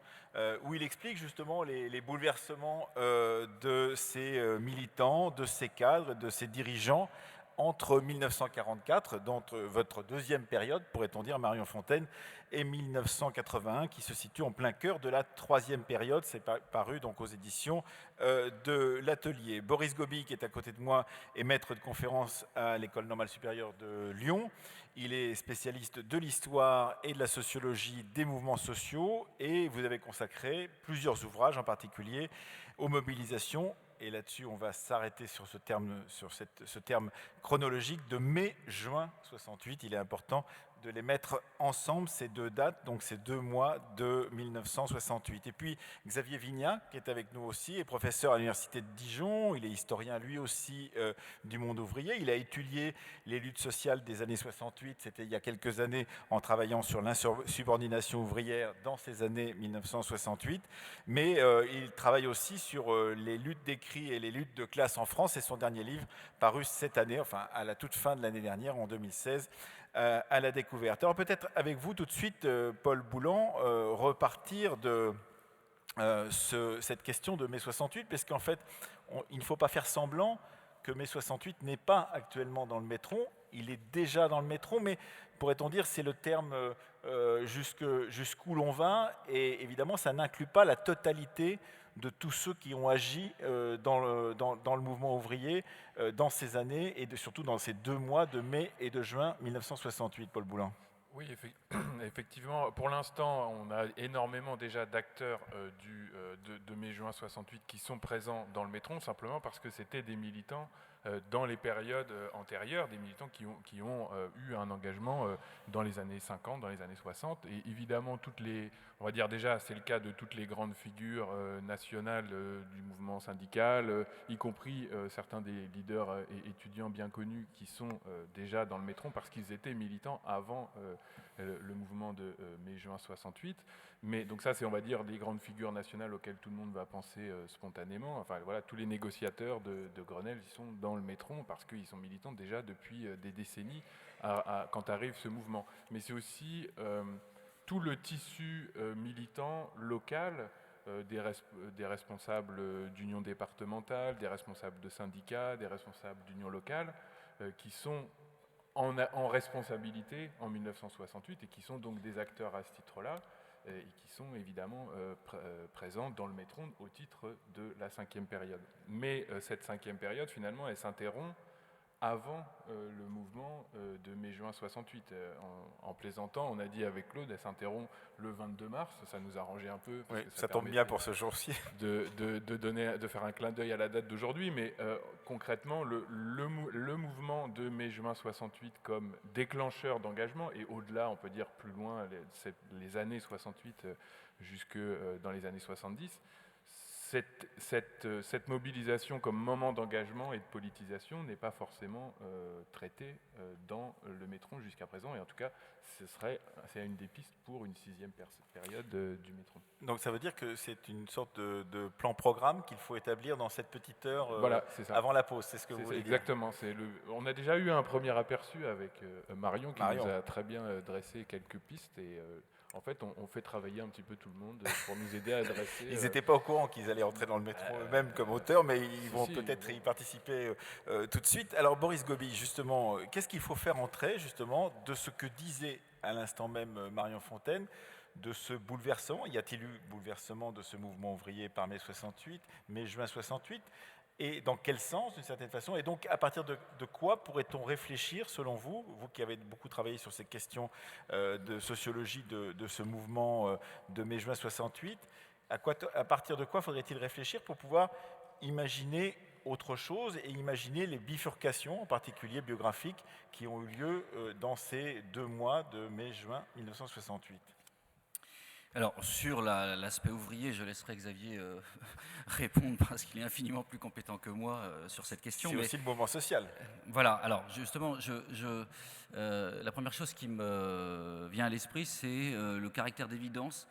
où il explique justement les bouleversements de ces militants, de ces cadres, de ces dirigeants, entre 1944, donc votre deuxième période, pourrait-on dire, Marion Fontaine, et 1981, qui se situe en plein cœur de la troisième période. C'est paru donc aux éditions de l'Atelier. Boris Gobi, qui est à côté de moi, est maître de conférence à l'École normale supérieure de Lyon. Il est spécialiste de l'histoire et de la sociologie des mouvements sociaux, et vous avez consacré plusieurs ouvrages, en particulier aux mobilisations. Et là-dessus, on va s'arrêter sur ce terme chronologique de mai-juin 68. Il est important de les mettre ensemble, ces deux dates, donc ces 2 mois de 1968. Et puis Xavier Vignat, qui est avec nous aussi, est professeur à l'Université de Dijon. Il est historien, lui aussi, du monde ouvrier. Il a étudié les luttes sociales des années 68, c'était il y a quelques années, en travaillant sur l'insubordination ouvrière dans ces années 1968. Mais il travaille aussi sur les luttes d'écrit et les luttes de classe en France. Et son dernier livre, paru cette année, enfin à la toute fin de l'année dernière, en 2016, à la découverte. Alors peut-être avec vous tout de suite, Paul Boulan, repartir de cette question de mai 68, parce qu'en fait, il ne faut pas faire semblant que mai 68 n'est pas actuellement dans le métron. Il est déjà dans le métron, mais pourrait-on dire c'est le terme jusqu'où l'on va, et évidemment ça n'inclut pas la totalité de tous ceux qui ont agi dans le mouvement ouvrier dans ces années, et surtout dans ces 2 mois de mai et de juin 1968, Paul Boulan. Oui, effectivement, pour l'instant, on a énormément déjà d'acteurs de mai-juin 68 qui sont présents dans le métron, simplement parce que c'était des militants dans les périodes antérieures, des militants qui ont eu un engagement dans les années 50, dans les années 60, et évidemment, on va dire déjà, c'est le cas de toutes les grandes figures nationales du mouvement syndical, y compris certains des leaders et étudiants bien connus qui sont déjà dans le métron parce qu'ils étaient militants avant le mouvement de mai-juin 68. Mais donc ça, c'est, on va dire, des grandes figures nationales auxquelles tout le monde va penser spontanément. Enfin voilà, tous les négociateurs de Grenelle, ils sont dans le métron parce qu'ils sont militants déjà depuis des décennies quand arrive ce mouvement. Mais c'est aussi tout le tissu militant local, des responsables d'unions départementales, des responsables de syndicats, des responsables d'unions locales, qui sont en responsabilité en 1968 et qui sont donc des acteurs à ce titre-là et qui sont évidemment présents dans le métron au titre de la 5e période. Mais cette 5e période, finalement, elle s'interrompt avant le mouvement de mai-juin 68. En plaisantant, on a dit avec Claude, elle s'interrompt le 22 mars, ça nous arrangeait un peu. Oui, ça tombe bien pour ce jour-ci. De faire un clin d'œil à la date d'aujourd'hui, mais concrètement, le mouvement de mai-juin 68 comme déclencheur d'engagement, et au-delà, on peut dire plus loin, les années 68 jusque dans les années 70, cette mobilisation comme moment d'engagement et de politisation n'est pas forcément traitée dans le métron jusqu'à présent, et en tout cas, c'est une des pistes pour une 6e période du métron. Donc ça veut dire que c'est une sorte de plan-programme qu'il faut établir dans cette petite heure voilà, avant la pause, c'est ce que vous voulez dire. Exactement, on a déjà eu un premier aperçu avec Marion qui nous a très bien dressé quelques pistes, et en fait, on fait travailler un petit peu tout le monde pour nous aider à dresser. Ils n'étaient pas au courant qu'ils allaient entrer dans le métro eux-mêmes comme auteurs, mais ils vont peut-être y participer tout de suite. Alors Boris Gobi, justement, qu'est-ce qu'il faut faire entrer justement de ce que disait à l'instant même Marion Fontaine, de ce bouleversement? Y a-t-il eu bouleversement de ce mouvement ouvrier par mai 68, mai-juin 68? Et dans quel sens, d'une certaine façon? Et donc, à partir de quoi pourrait-on réfléchir, selon vous, vous qui avez beaucoup travaillé sur ces questions de sociologie de ce mouvement de mai-juin 68, à partir de quoi faudrait-il réfléchir pour pouvoir imaginer autre chose et imaginer les bifurcations, en particulier biographiques, qui ont eu lieu dans ces 2 mois de mai-juin 1968? Alors, sur l'aspect ouvrier, je laisserai Xavier répondre parce qu'il est infiniment plus compétent que moi sur cette question. C'est aussi le mouvement social. Voilà, alors justement, la première chose qui me vient à l'esprit, c'est le caractère d'évidence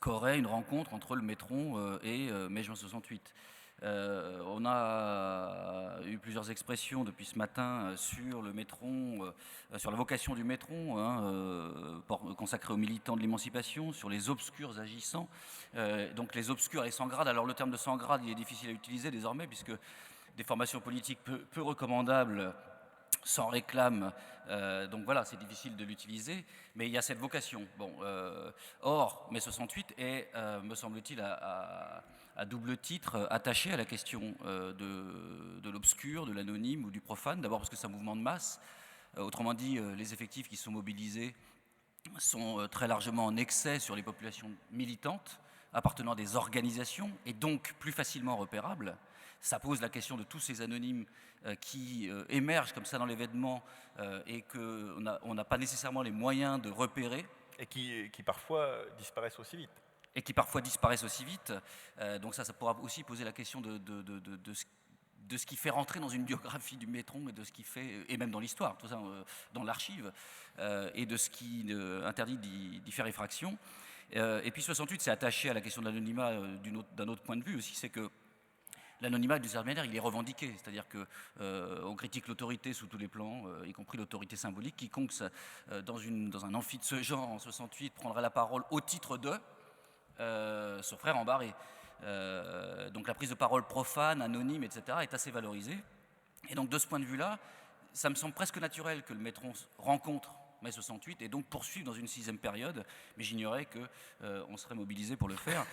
qu'aurait une rencontre entre le métron et mai-juin 68. On a eu plusieurs expressions depuis ce matin sur le métron, sur la vocation du métron, consacrée aux militants de l'émancipation, sur les obscurs agissants. Donc les obscurs et les sans-grades. Alors le terme de sans-grade, il est difficile à utiliser désormais puisque des formations politiques peu recommandables s'en réclament, donc voilà, c'est difficile de l'utiliser, mais il y a cette vocation. Bon, or, mai 68 est, me semble-t-il, à double titre, attaché à la question de l'obscur, de l'anonyme ou du profane, d'abord parce que c'est un mouvement de masse, autrement dit, les effectifs qui sont mobilisés sont très largement en excès sur les populations militantes, appartenant à des organisations, et donc plus facilement repérables. Ça pose la question de tous ces anonymes qui émergent comme ça dans l'événement et qu'on n'a pas nécessairement les moyens de repérer. Et qui parfois disparaissent aussi vite. Et qui parfois disparaissent aussi vite. Donc ça pourra aussi poser la question de ce qui fait rentrer dans une biographie du métron et de ce qui fait, et même dans l'histoire, tout ça, dans l'archive, et de ce qui interdit d'y faire effraction. Et puis 68, c'est attaché à la question de l'anonymat d'un autre point de vue aussi, c'est que l'anonymat, d'une certaine manière, il est revendiqué, c'est-à-dire qu'on critique l'autorité sous tous les plans, y compris l'autorité symbolique. Quiconque, dans un amphi de ce genre, en 68, prendrait la parole au titre de, sauf frère embarré. Donc la prise de parole profane, anonyme, etc. est assez valorisée. Et donc de ce point de vue-là, ça me semble presque naturel que le Métron rencontre mai 68 et donc poursuive dans une 6e période, mais j'ignorais qu'on serait mobilisé pour le faire,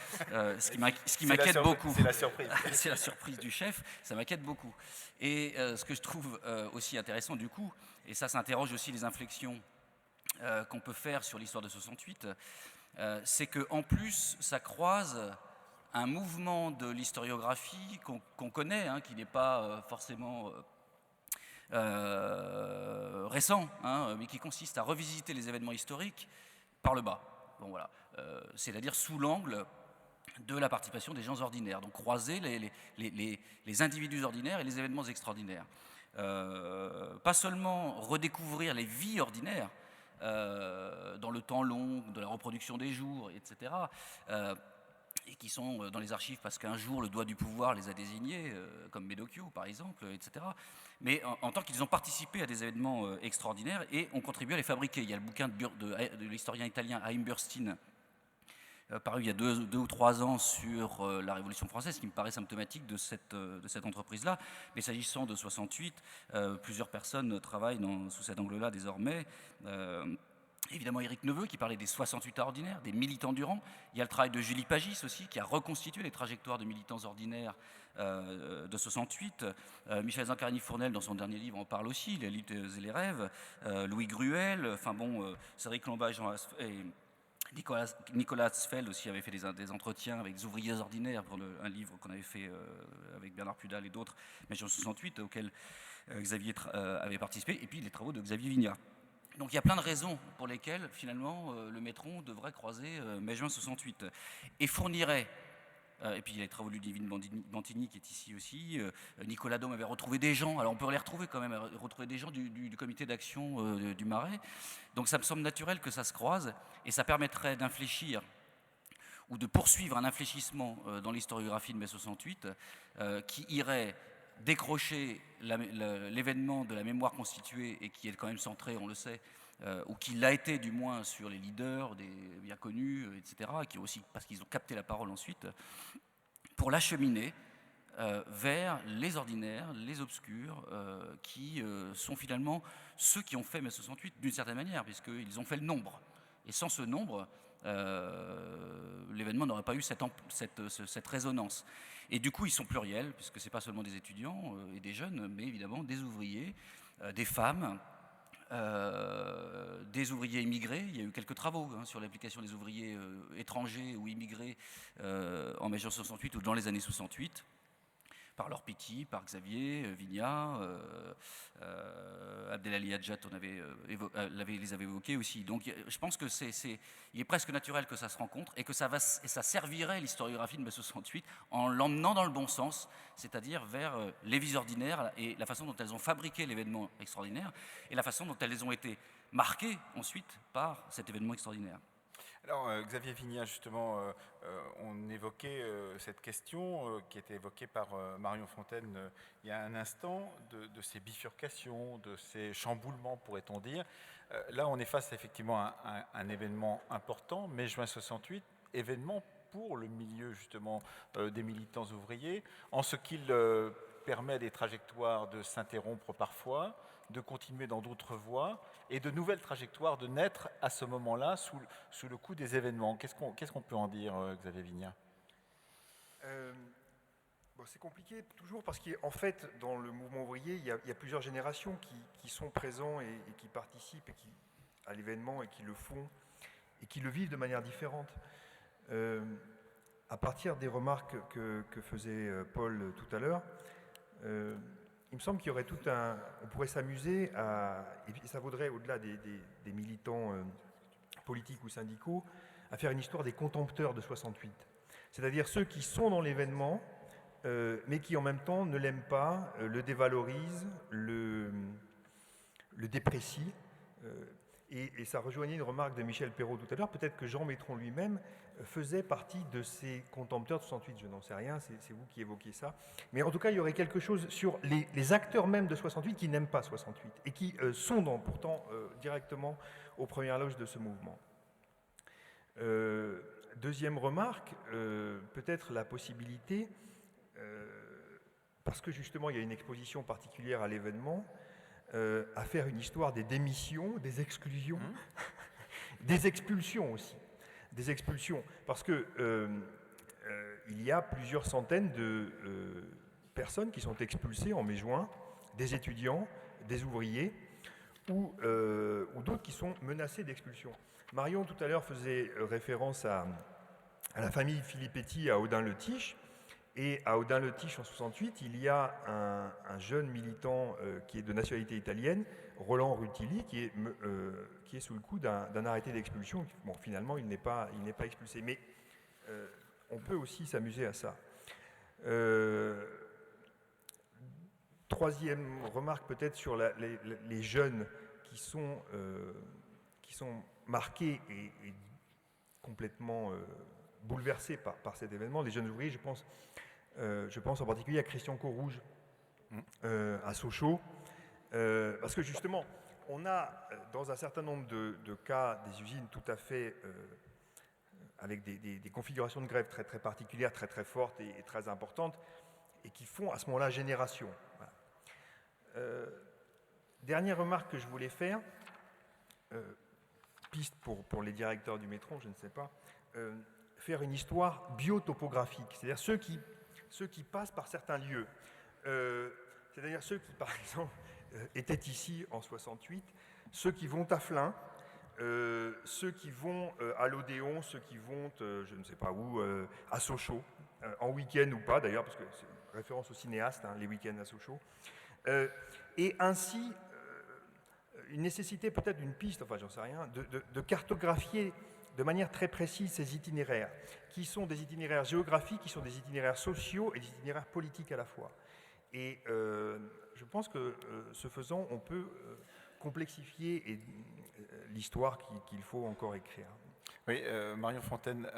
ce qui m'inquiète beaucoup. C'est la surprise. C'est la surprise du chef, ça m'inquiète beaucoup. Et ce que je trouve aussi intéressant du coup, et ça interroge aussi les inflexions qu'on peut faire sur l'histoire de 68, c'est qu'en plus ça croise un mouvement de l'historiographie qu'on connaît, hein, qui n'est pas forcément récent, hein, mais qui consiste à revisiter les événements historiques par le bas. Bon, voilà. C'est-à-dire sous l'angle de la participation des gens ordinaires, donc croiser les individus ordinaires et les événements extraordinaires. Pas seulement redécouvrir les vies ordinaires dans le temps long, de la reproduction des jours, etc., et qui sont dans les archives parce qu'un jour le doigt du pouvoir les a désignés, comme Médocchio par exemple, etc. Mais en tant qu'ils ont participé à des événements extraordinaires et ont contribué à les fabriquer. Il y a le bouquin de l'historien italien Haim Burstein, paru il y a 2 ou 3 ans sur la Révolution française, qui me paraît symptomatique de cette entreprise-là. Mais s'agissant de 68, plusieurs personnes travaillent sous cet angle-là désormais. Évidemment, Éric Neveu qui parlait des 68 ordinaires, des militants du rang. Il y a le travail de Julie Pagis aussi, qui a reconstitué les trajectoires de militants ordinaires de 68. Michel Zancarini-Fournel, dans son dernier livre, en parle aussi, Les luttes et les rêves. Louis Gruel, Cédric Lombard et Nicolas Sfeld aussi avait fait des entretiens avec des ouvriers ordinaires pour un livre qu'on avait fait avec Bernard Pudal et d'autres, mais en 68, auquel Xavier avait participé, et puis les travaux de Xavier Vignat. Donc il y a plein de raisons pour lesquelles finalement le Métron devrait croiser mai-juin 68 et fournirait, et puis il y a les travaux de Ludivine Bantini qui est ici aussi, Nicolas Dôme avait retrouvé des gens, alors on peut les retrouver quand même, retrouver des gens du comité d'action du Marais, donc ça me semble naturel que ça se croise et ça permettrait d'infléchir ou de poursuivre un infléchissement dans l'historiographie de mai 68 qui irait décrocher l'événement de la mémoire constituée et qui est quand même centré, on le sait, ou qui l'a été du moins sur les leaders, des bien connus, etc., qui aussi, parce qu'ils ont capté la parole ensuite, pour l'acheminer vers les ordinaires, les obscurs, qui sont finalement ceux qui ont fait mai 68 d'une certaine manière, puisqu'ils ont fait le nombre. Et sans ce nombre, l'événement n'aurait pas eu cette résonance. Et du coup, ils sont pluriels, puisque ce n'est pas seulement des étudiants et des jeunes, mais évidemment des ouvriers, des femmes, des ouvriers immigrés. Il y a eu quelques travaux sur l'application des ouvriers étrangers ou immigrés en mai 68 ou dans les années 68. Par Laure Petit, par Xavier Vignat, Abdelali Hadjat, les avait évoqués aussi. Donc je pense que il est presque naturel que ça se rencontre et que ça servirait l'historiographie de mai 68 en l'emmenant dans le bon sens, c'est-à-dire vers les vies ordinaires et la façon dont elles ont fabriqué l'événement extraordinaire et la façon dont elles ont été marquées ensuite par cet événement extraordinaire. Alors, Xavier Vignat, justement, on évoquait cette question qui était évoquée par Marion Fontaine il y a un instant, de ces bifurcations, de ces chamboulements, pourrait-on dire. Là, on est face effectivement à un événement important, mai-juin 68, événement pour le milieu, justement, des militants ouvriers, en ce qu'il permet à des trajectoires de s'interrompre parfois, de continuer dans d'autres voies et de nouvelles trajectoires de naître à ce moment-là sous le coup des événements. Qu'est-ce qu'on peut en dire, Xavier Vignat ? C'est compliqué toujours parce qu'en fait, dans le mouvement ouvrier, il y a plusieurs générations qui sont présents et qui participent à l'événement et qui le font et qui le vivent de manière différente. À partir des remarques que faisait Paul tout à l'heure, il me semble qu'il y aurait on pourrait s'amuser et puis ça vaudrait au-delà des militants politiques ou syndicaux, à faire une histoire des contempteurs de 68. C'est-à-dire ceux qui sont dans l'événement, mais qui en même temps ne l'aiment pas, le dévalorisent, le déprécient. Et ça rejoignait une remarque de Michel Perrault tout à l'heure, peut-être que Jean Métron lui-même faisait partie de ces contempteurs de 68, je n'en sais rien, c'est vous qui évoquiez ça. Mais en tout cas, il y aurait quelque chose sur les acteurs même de 68 qui n'aiment pas 68 et qui sont pourtant directement aux premières loges de ce mouvement. Deuxième remarque, peut-être la possibilité, parce que justement il y a une exposition particulière à l'événement, à faire une histoire des démissions, des exclusions, des expulsions aussi. Des expulsions, parce que il y a plusieurs centaines de personnes qui sont expulsées en mai-juin, des étudiants, des ouvriers, ou d'autres qui sont menacés d'expulsion. Marion, tout à l'heure, faisait référence à la famille Filippetti à Audun-le-Tiche. Et à Audun-le-Tiche, en 68, il y a un jeune militant qui est de nationalité italienne, Roland Rutilli, qui est sous le coup d'un arrêté d'expulsion. Bon, finalement, il n'est pas expulsé. Mais on peut aussi s'amuser à ça. Troisième remarque, peut-être sur les jeunes qui sont marqués et complètement bouleversés par cet événement. Les jeunes ouvriers, je pense en particulier à Christian Courrouge, à Sochaux, parce que justement, on a dans un certain nombre de cas des usines tout à fait avec des configurations de grève très, très particulières, très, très fortes et très importantes, et qui font à ce moment-là génération. Voilà. Dernière remarque que je voulais faire, piste pour les directeurs du métro, je ne sais pas, faire une histoire biotopographique, c'est-à-dire ceux qui passent par certains lieux, c'est-à-dire ceux qui, par exemple, étaient ici en 68, ceux qui vont à Flins, ceux qui vont à l'Odéon, ceux qui vont, je ne sais pas où, à Sochaux, en week-end ou pas d'ailleurs, parce que c'est une référence aux cinéastes, hein, les week-ends à Sochaux, et ainsi une nécessité peut-être d'une piste, enfin j'en sais rien, de cartographier de manière très précise ces itinéraires, qui sont des itinéraires géographiques, qui sont des itinéraires sociaux et des itinéraires politiques à la fois. Et je pense que ce faisant, on peut complexifier l'histoire qu'il faut encore écrire. Oui, Marion Fontaine,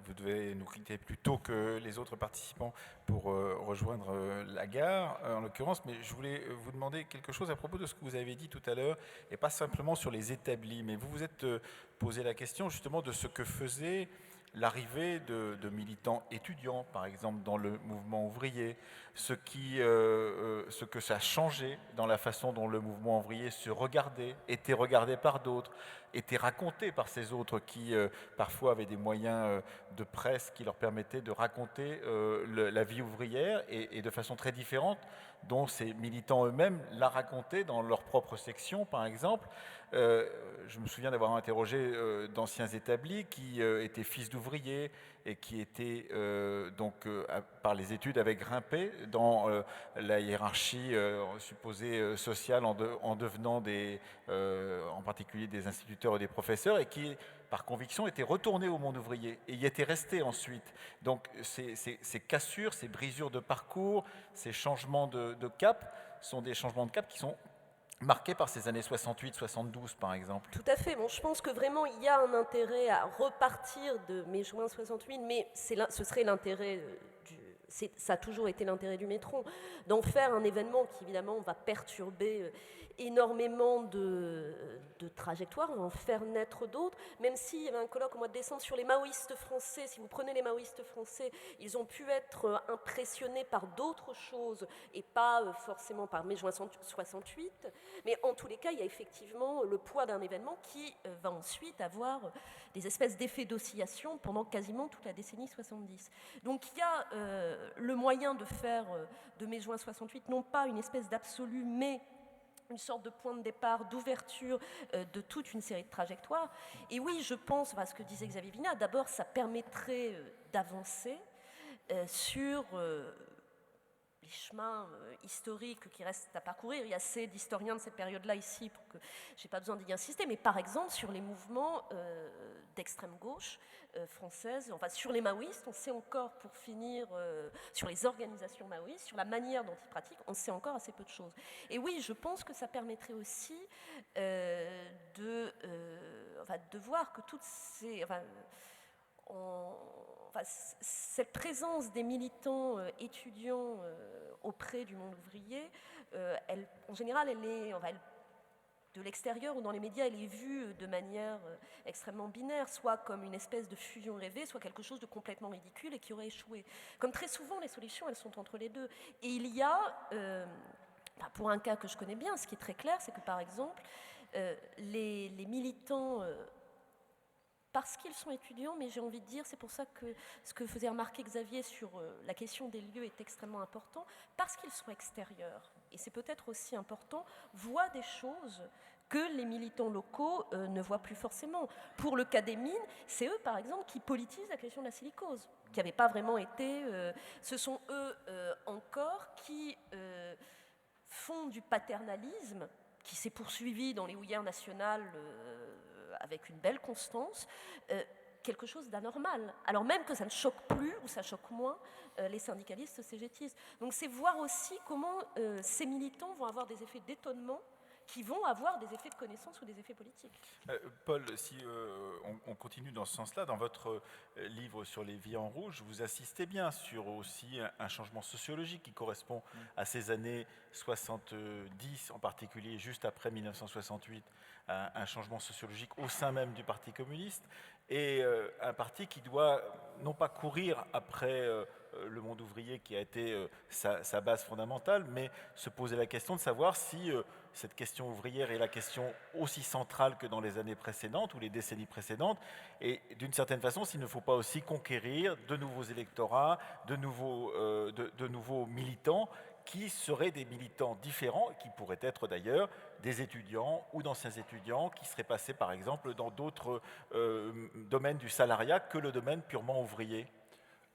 vous devez nous quitter plus tôt que les autres participants pour rejoindre la gare, en l'occurrence, mais je voulais vous demander quelque chose à propos de ce que vous avez dit tout à l'heure, et pas simplement sur les établis, mais vous vous êtes posé la question justement de ce que faisait l'arrivée de militants étudiants, par exemple, dans le mouvement ouvrier, ce que ça a changé dans la façon dont le mouvement ouvrier se regardait, était regardé par d'autres, était raconté par ces autres qui, parfois, avaient des moyens de presse qui leur permettaient de raconter la vie ouvrière et de façon très différente, dont ces militants eux-mêmes la racontaient dans leur propre section, par exemple. Je me souviens d'avoir interrogé d'anciens établis qui étaient fils d'ouvriers et qui étaient par les études avaient grimpé dans la hiérarchie supposée sociale en devenant en particulier des instituteurs et des professeurs, et qui par conviction étaient retournés au monde ouvrier et y étaient restés ensuite. Donc ces cassures, ces brisures de parcours, ces changements de cap sont des changements de cap qui sont marqué par ces années 68-72, par exemple. Tout à fait. Bon, je pense que vraiment, il y a un intérêt à repartir de mai-juin 68, mais ce serait l'intérêt ça a toujours été l'intérêt du métro, d'en faire un événement qui, évidemment, va perturber énormément de trajectoires, on va en faire naître d'autres, même s'il y avait un colloque au mois de décembre sur les maoïstes français. Si vous prenez les maoïstes français, ils ont pu être impressionnés par d'autres choses et pas forcément par mai-juin 68, mais en tous les cas, il y a effectivement le poids d'un événement qui va ensuite avoir des espèces d'effets d'oscillation pendant quasiment toute la décennie 70. Donc il y a le moyen de faire de mai-juin 68 non pas une espèce d'absolu, mais une sorte de point de départ, d'ouverture de toute une série de trajectoires. Et oui, je pense, à ce que disait Xavier Vignat, d'abord, ça permettrait d'avancer sur les chemins historiques qui restent à parcourir. Il y a assez d'historiens de cette période-là ici, pour que je n'ai pas besoin d'y insister, mais par exemple sur les mouvements d'extrême gauche française, enfin sur les maoïstes, on sait encore, pour finir, sur les organisations maoïstes, sur la manière dont ils pratiquent, on sait encore assez peu de choses. Et oui, je pense que ça permettrait aussi de voir que toutes ces... cette présence des militants étudiants auprès du monde ouvrier, en général, de l'extérieur ou dans les médias, elle est vue de manière extrêmement binaire, soit comme une espèce de fusion rêvée, soit quelque chose de complètement ridicule et qui aurait échoué. Comme très souvent, les solutions, elles sont entre les deux. Et il y a, pour un cas que je connais bien, ce qui est très clair, c'est que par exemple, les militants, parce qu'ils sont étudiants, mais j'ai envie de dire, c'est pour ça que ce que faisait remarquer Xavier sur la question des lieux est extrêmement important, parce qu'ils sont extérieurs, et c'est peut-être aussi important, voient des choses que les militants locaux ne voient plus forcément. Pour le cas des mines, c'est eux, par exemple, qui politisent la question de la silicose, qui n'avait pas vraiment été... ce sont eux encore qui font du paternalisme, qui s'est poursuivi dans les houillères nationales avec une belle constance, quelque chose d'anormal. Alors même que ça ne choque plus, ou ça choque moins, les syndicalistes cégétistes. Donc c'est voir aussi comment ces militants vont avoir des effets d'étonnement qui vont avoir des effets de connaissance ou des effets politiques. Paul, si on continue dans ce sens-là, dans votre livre sur les vies en rouge, vous insistez bien sur aussi un changement sociologique qui correspond à ces années 70, en particulier juste après 1968, un changement sociologique au sein même du Parti communiste, et un parti qui doit non pas courir après le monde ouvrier qui a été sa base fondamentale, mais se poser la question de savoir si cette question ouvrière est la question aussi centrale que dans les années précédentes ou les décennies précédentes, et d'une certaine façon, s'il ne faut pas aussi conquérir de nouveaux électorats, de nouveaux militants, qui seraient des militants différents, qui pourraient être d'ailleurs des étudiants ou d'anciens étudiants qui seraient passés par exemple dans d'autres domaines du salariat que le domaine purement ouvrier.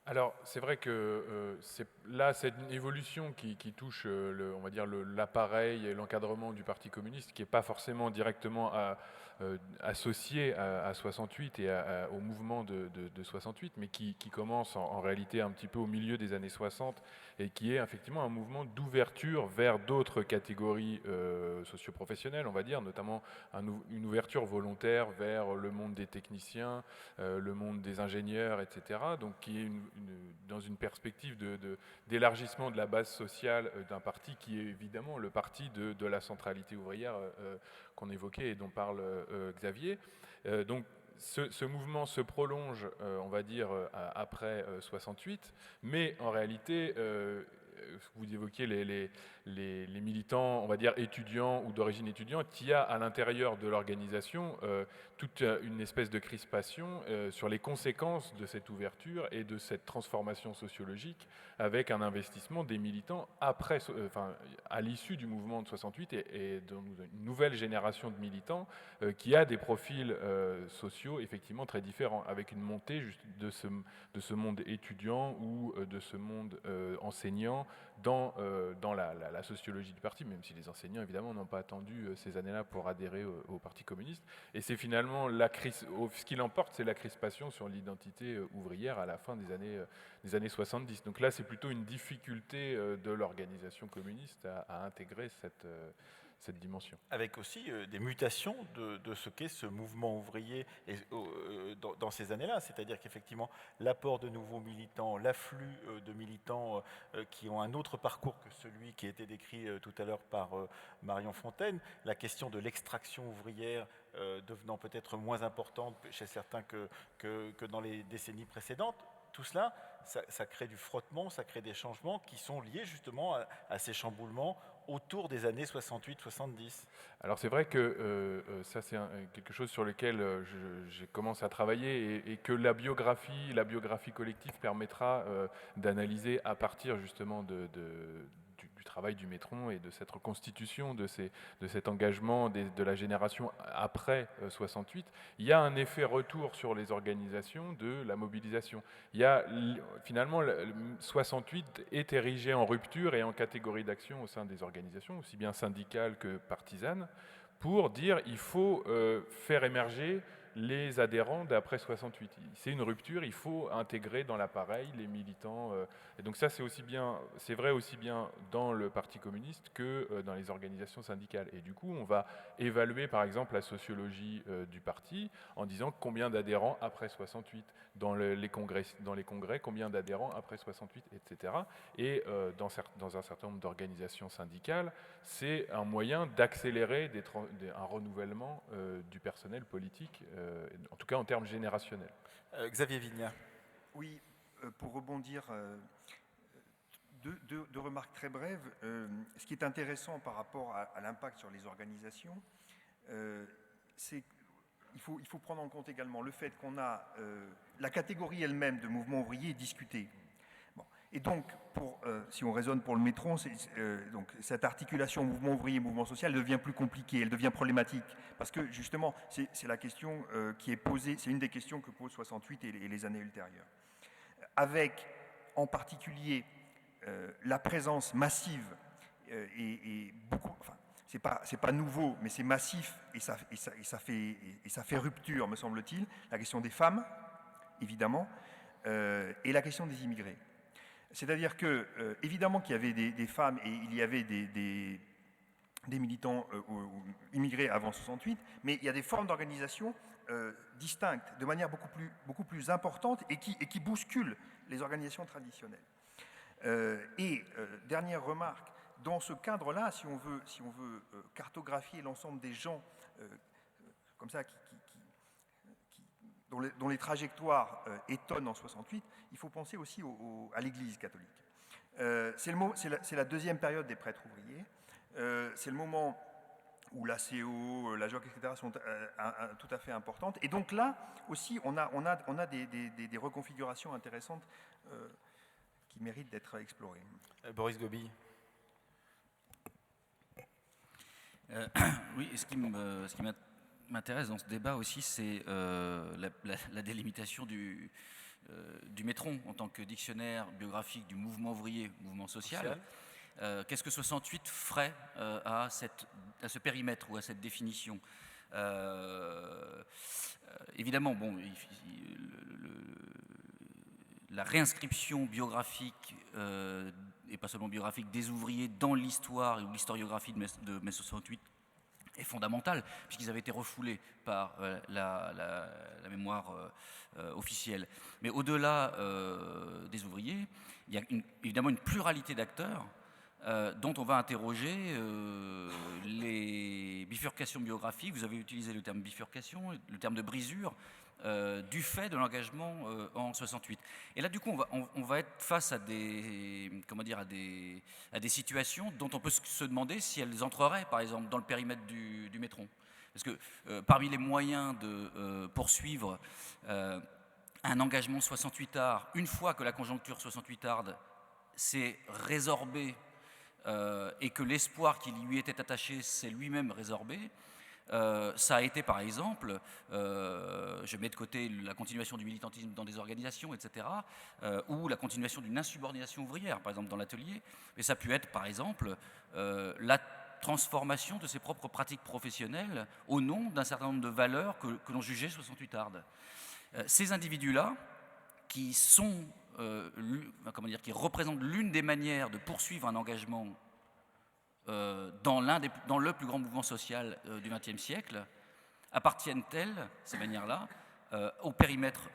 Alors, c'est vrai que là, c'est une évolution qui touche, on va dire, l'appareil et l'encadrement du Parti communiste, qui n'est pas forcément directement associé à 68 et au mouvement de 68, mais qui commence en réalité un petit peu au milieu des années 60 et qui est effectivement un mouvement d'ouverture vers d'autres catégories socioprofessionnelles, on va dire, notamment une ouverture volontaire vers le monde des techniciens, le monde des ingénieurs, etc., donc qui est dans une perspective d'élargissement de la base sociale d'un parti qui est évidemment le parti de la centralité ouvrière qu'on évoquait et dont parle Xavier. Donc ce mouvement se prolonge, on va dire, après 68, mais en réalité, vous évoquiez les militants, on va dire, étudiants ou d'origine étudiante, il y a à l'intérieur de l'organisation toute une espèce de crispation sur les conséquences de cette ouverture et de cette transformation sociologique avec un investissement des militants à l'issue du mouvement de 68 et dans une nouvelle génération de militants qui a des profils sociaux effectivement très différents, avec une montée juste de ce monde étudiant ou de ce monde enseignant dans la sociologie du parti, même si les enseignants évidemment n'ont pas attendu ces années-là pour adhérer au Parti communiste. Et c'est finalement ce qui l'emporte, c'est la crispation sur l'identité ouvrière à la fin des années 70. Donc là, c'est plutôt une difficulté de l'organisation communiste à intégrer cette dimension. Avec aussi des mutations de ce qu'est ce mouvement ouvrier dans ces années-là, c'est-à-dire qu'effectivement l'apport de nouveaux militants, l'afflux de militants qui ont un autre parcours que celui qui a été décrit tout à l'heure par Marion Fontaine, la question de l'extraction ouvrière devenant peut-être moins importante chez certains que dans les décennies précédentes. Tout cela, ça crée du frottement, ça crée des changements qui sont liés justement à ces chamboulements autour des années 68-70. Alors c'est vrai que ça c'est quelque chose sur lequel j'ai commencé à travailler et que la biographie collective permettra d'analyser à partir justement du travail du Métron et de cette reconstitution, de cet engagement de la génération après 68. Il y a un effet retour sur les organisations de la mobilisation. Il y a finalement 68 est érigé en rupture et en catégorie d'action au sein des organisations, aussi bien syndicales que partisanes, pour dire il faut faire émerger les adhérents d'après 68. C'est une rupture, il faut intégrer dans l'appareil les militants. Et donc ça, c'est vrai aussi bien dans le Parti communiste que dans les organisations syndicales. Et du coup, on va évaluer par exemple la sociologie du parti en disant combien d'adhérents après 68 dans les congrès, combien d'adhérents après 68, etc. Et dans un certain nombre d'organisations syndicales, c'est un moyen d'accélérer un renouvellement du personnel politique, en tout cas en termes générationnels. Xavier Vignat. Oui, pour rebondir, deux remarques très brèves. Ce qui est intéressant par rapport à l'impact sur les organisations, c'est qu'il faut prendre en compte également le fait qu'on a la catégorie elle-même de mouvement ouvrier est discutée. Bon. Et donc, si on raisonne pour le métron, donc cette articulation mouvement ouvrier et mouvement social devient plus compliquée, elle devient problématique. Parce que justement, c'est la question qui est posée, c'est une des questions que pose 68 et les années ultérieures. Avec en particulier la présence massive et beaucoup, enfin, c'est pas nouveau, mais c'est massif et ça fait rupture, me semble-t-il. La question des femmes, évidemment, et la question des immigrés. C'est-à-dire que, évidemment qu'il y avait des femmes et il y avait des militants immigrés avant 68, mais il y a des formes d'organisation distinctes, de manière beaucoup plus importante et qui bousculent les organisations traditionnelles. Dernière remarque, dans ce cadre-là, si on veut cartographier l'ensemble des gens comme ça, dont les trajectoires étonnent en 68, il faut penser aussi à l'Église catholique. C'est la deuxième période des prêtres ouvriers. C'est le moment où la CO, la JOC, etc. sont tout à fait importantes. Et donc là aussi, on a des reconfigurations intéressantes qui méritent d'être explorées. Boris Gobille. Oui, ce qui m'intéresse dans ce débat aussi, c'est la délimitation du métron en tant que dictionnaire biographique du mouvement ouvrier, mouvement social. Qu'est-ce que 68 ferait à ce périmètre ou à cette définition? Évidemment, bon, la réinscription biographique, et pas seulement biographique, des ouvriers dans l'histoire ou l'historiographie de mai 68 est fondamentale, puisqu'ils avaient été refoulés par la mémoire officielle. Mais au-delà des ouvriers, il y a évidemment une pluralité d'acteurs dont on va interroger les bifurcations biographiques. Vous avez utilisé le terme bifurcation, le terme de brisure, du fait de l'engagement en 68. Et là, du coup, on va être face à des situations dont on peut se demander si elles entreraient, par exemple, dans le périmètre du métron. Parce que parmi les moyens de poursuivre un engagement 68ard, une fois que la conjoncture 68arde s'est résorbée et que l'espoir qui lui était attaché s'est lui-même résorbé, ça a été par exemple, je mets de côté la continuation du militantisme dans des organisations, etc., ou la continuation d'une insubordination ouvrière, par exemple dans l'atelier, mais ça a pu être par exemple la transformation de ses propres pratiques professionnelles au nom d'un certain nombre de valeurs que l'on jugeait 68ardes. Ces individus-là, qui sont, qui représentent l'une des manières de poursuivre un engagement dans le plus grand mouvement social du XXe siècle, appartiennent-elles, ces manières-là, au périmètre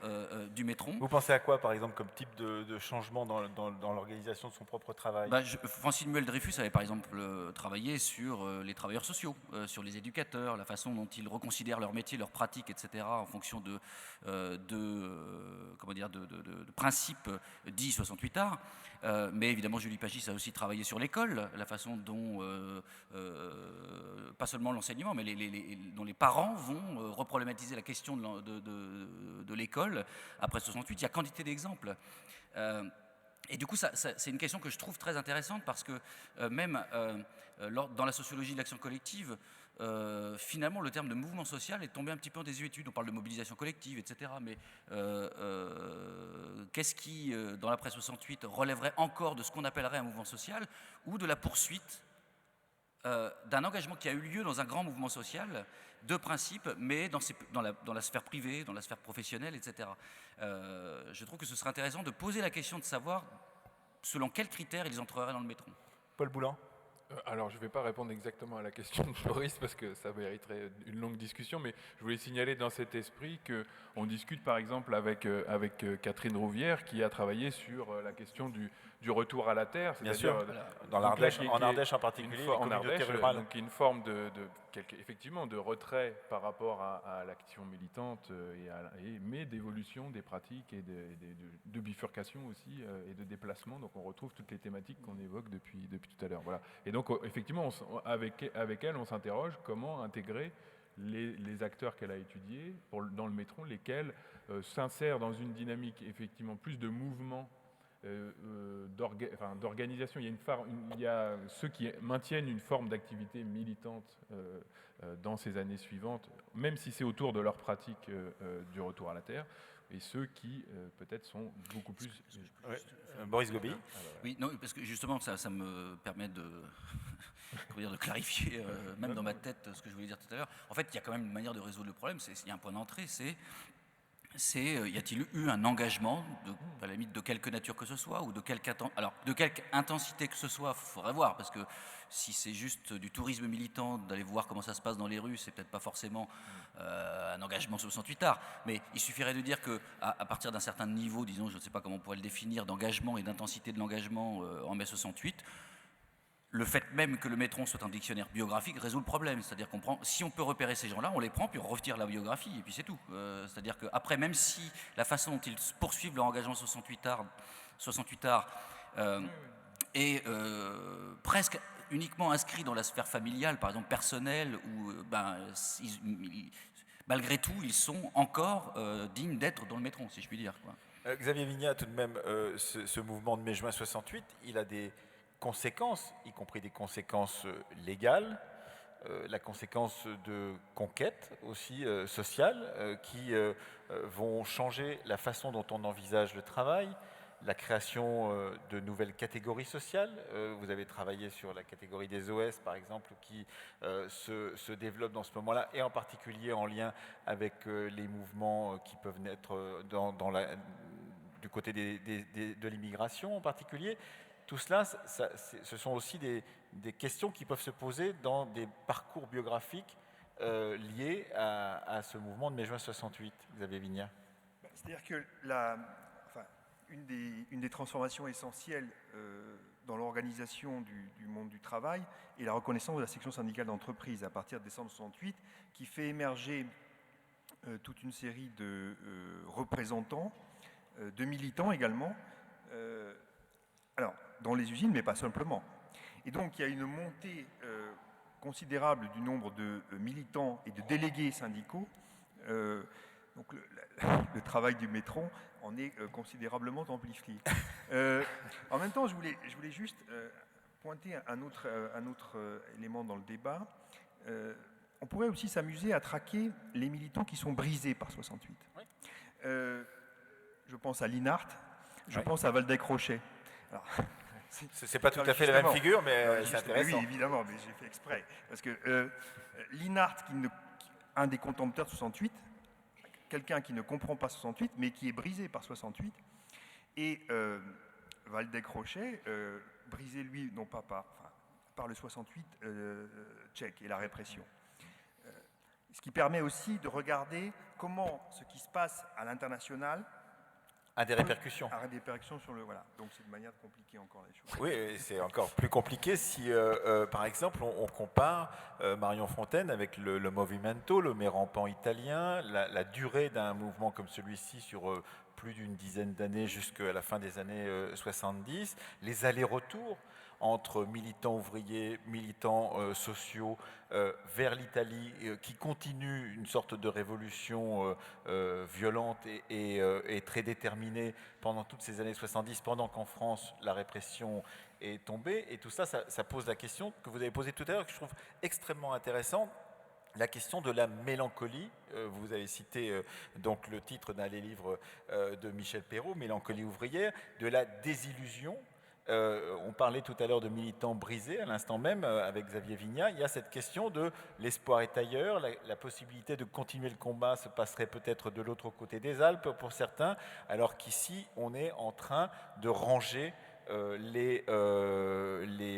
du métron? Vous pensez à quoi, par exemple, comme type de changement dans l'organisation de son propre travail? Francine Muel-Dreyfus avait, par exemple, travaillé sur les travailleurs sociaux, sur les éducateurs, la façon dont ils reconsidèrent leur métier, leurs pratiques, etc., en fonction de principes dits 68ards. Mais évidemment, Julie Pagis a aussi travaillé sur l'école, la façon dont, pas seulement l'enseignement, mais dont les parents vont reproblématiser la question de l'école après 68. Il y a quantité d'exemples. Et du coup, c'est une question que je trouve très intéressante parce que même dans la sociologie de l'action collective, finalement, le terme de mouvement social est tombé un petit peu en désuétude. On parle de mobilisation collective, etc. Mais qu'est-ce qui, dans l'après 68, relèverait encore de ce qu'on appellerait un mouvement social ou de la poursuite d'un engagement qui a eu lieu dans un grand mouvement social, de principe, mais dans la sphère privée, dans la sphère professionnelle, etc. Je trouve que ce serait intéressant de poser la question de savoir selon quels critères ils entreraient dans le métron. Paul Boulan. Alors, je ne vais pas répondre exactement à la question de Boris parce que ça mériterait une longue discussion, mais je voulais signaler dans cet esprit qu'on discute par exemple avec Catherine Rouvière qui a travaillé sur la question du retour à la terre. Bien sûr, dans donc là, en Ardèche en particulier, les communautés rurales. Donc une forme effectivement de retrait par rapport à l'action militante, mais d'évolution des pratiques et de bifurcation aussi et de déplacement. Donc on retrouve toutes les thématiques qu'on évoque depuis tout à l'heure. Voilà. Et donc effectivement, avec elle, on s'interroge comment intégrer les acteurs qu'elle a étudiés dans le métron, lesquels s'insèrent dans une dynamique effectivement plus de mouvement, d'organisation. Il y a ceux qui maintiennent une forme d'activité militante dans ces années suivantes, même si c'est autour de leur pratique du retour à la terre, et ceux qui peut-être sont beaucoup plus... Boris Gobi. Oui, non, parce que justement, ça me permet de clarifier, même dans ma tête, ce que je voulais dire tout à l'heure. En fait, il y a quand même une manière de résoudre le problème, il y a un point d'entrée, y a-t-il eu un engagement, à la limite de quelque nature que ce soit, ou de quelque intensité que ce soit, il faudrait voir, parce que si c'est juste du tourisme militant, d'aller voir comment ça se passe dans les rues, c'est peut-être pas forcément un engagement 68 arts, mais il suffirait de dire qu'à partir d'un certain niveau, disons, je ne sais pas comment on pourrait le définir, d'engagement et d'intensité de l'engagement en mai 68, le fait même que le métron soit un dictionnaire biographique résout le problème. C'est-à-dire si on peut repérer ces gens-là, on les prend, puis on retire la biographie, et puis c'est tout. C'est-à-dire qu'après, même si la façon dont ils poursuivent leur engagement 68 arts est presque uniquement inscrit dans la sphère familiale, par exemple personnelle, où malgré tout, ils sont encore dignes d'être dans le métron, si je puis dire, quoi. Xavier Vignat, tout de même, ce mouvement de mai-juin 68, il a des conséquences, y compris des conséquences légales, la conséquence de conquêtes aussi sociales qui vont changer la façon dont on envisage le travail, la création de nouvelles catégories sociales. Vous avez travaillé sur la catégorie des OS, par exemple, qui se développe dans ce moment-là, et en particulier en lien avec les mouvements qui peuvent naître du côté de l'immigration en particulier. Tout cela, ce sont aussi des questions qui peuvent se poser dans des parcours biographiques liés à ce mouvement de mai-juin 68, Xavier Vignat. C'est-à-dire que une des transformations essentielles dans l'organisation du monde du travail est la reconnaissance de la section syndicale d'entreprise à partir de décembre 68, qui fait émerger toute une série de représentants, de militants également, dans les usines, mais pas simplement. Et donc, il y a une montée considérable du nombre de militants et de délégués syndicaux. Donc, le travail du métron en est considérablement amplifié. En même temps, je voulais juste pointer un autre élément dans le débat. On pourrait aussi s'amuser à traquer les militants qui sont brisés par 68. Oui. Je pense à Linhart, je pense à Waldeck-Rochet. C'est pas tout à fait la même figure, mais c'est intéressant. Oui, évidemment, mais j'ai fait exprès. Parce que Linhart, un des contempteurs de 68, quelqu'un qui ne comprend pas 68, mais qui est brisé par 68, et Waldeck-Rochet, brisé, lui, non pas par le 68 tchèque et la répression. Ce qui permet aussi de regarder comment ce qui se passe à l'international a des répercussions. A des répercussions sur le... Voilà. Donc c'est une manière de compliquer encore les choses. Oui, c'est encore plus compliqué si, par exemple, on compare Marion Fontaine avec le Movimento, le mai rampant italien, la durée d'un mouvement comme celui-ci sur plus d'une dizaine d'années jusqu'à la fin des années 70, les allers-retours entre militants ouvriers, militants sociaux vers l'Italie, qui continue une sorte de révolution violente et très déterminée pendant toutes ces années 70, pendant qu'en France, la répression est tombée. Et tout ça, ça pose la question que vous avez posée tout à l'heure, que je trouve extrêmement intéressante, la question de la mélancolie. Vous avez cité donc le titre d'un des livres de Michel Perrault, Mélancolie ouvrière, de la désillusion On parlait tout à l'heure de militants brisés, à l'instant même, avec Xavier Vignat. Il y a cette question de l'espoir est ailleurs, la possibilité de continuer le combat se passerait peut-être de l'autre côté des Alpes pour certains, alors qu'ici, on est en train de ranger les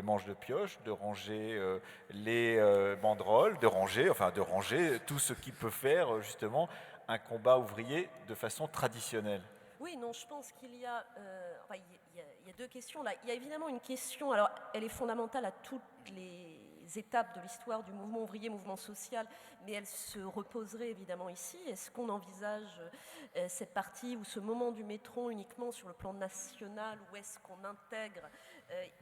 manches de pioche, de ranger les banderoles, de ranger tout ce qui peut faire justement un combat ouvrier de façon traditionnelle. Oui, non, je pense qu'il y a, il y a deux questions là. Il y a évidemment une question, alors elle est fondamentale à toutes les étapes de l'histoire du mouvement ouvrier, mouvement social, mais elle se reposerait évidemment ici. Est-ce qu'on envisage cette partie ou ce moment du métron uniquement sur le plan national, ou est-ce qu'on intègre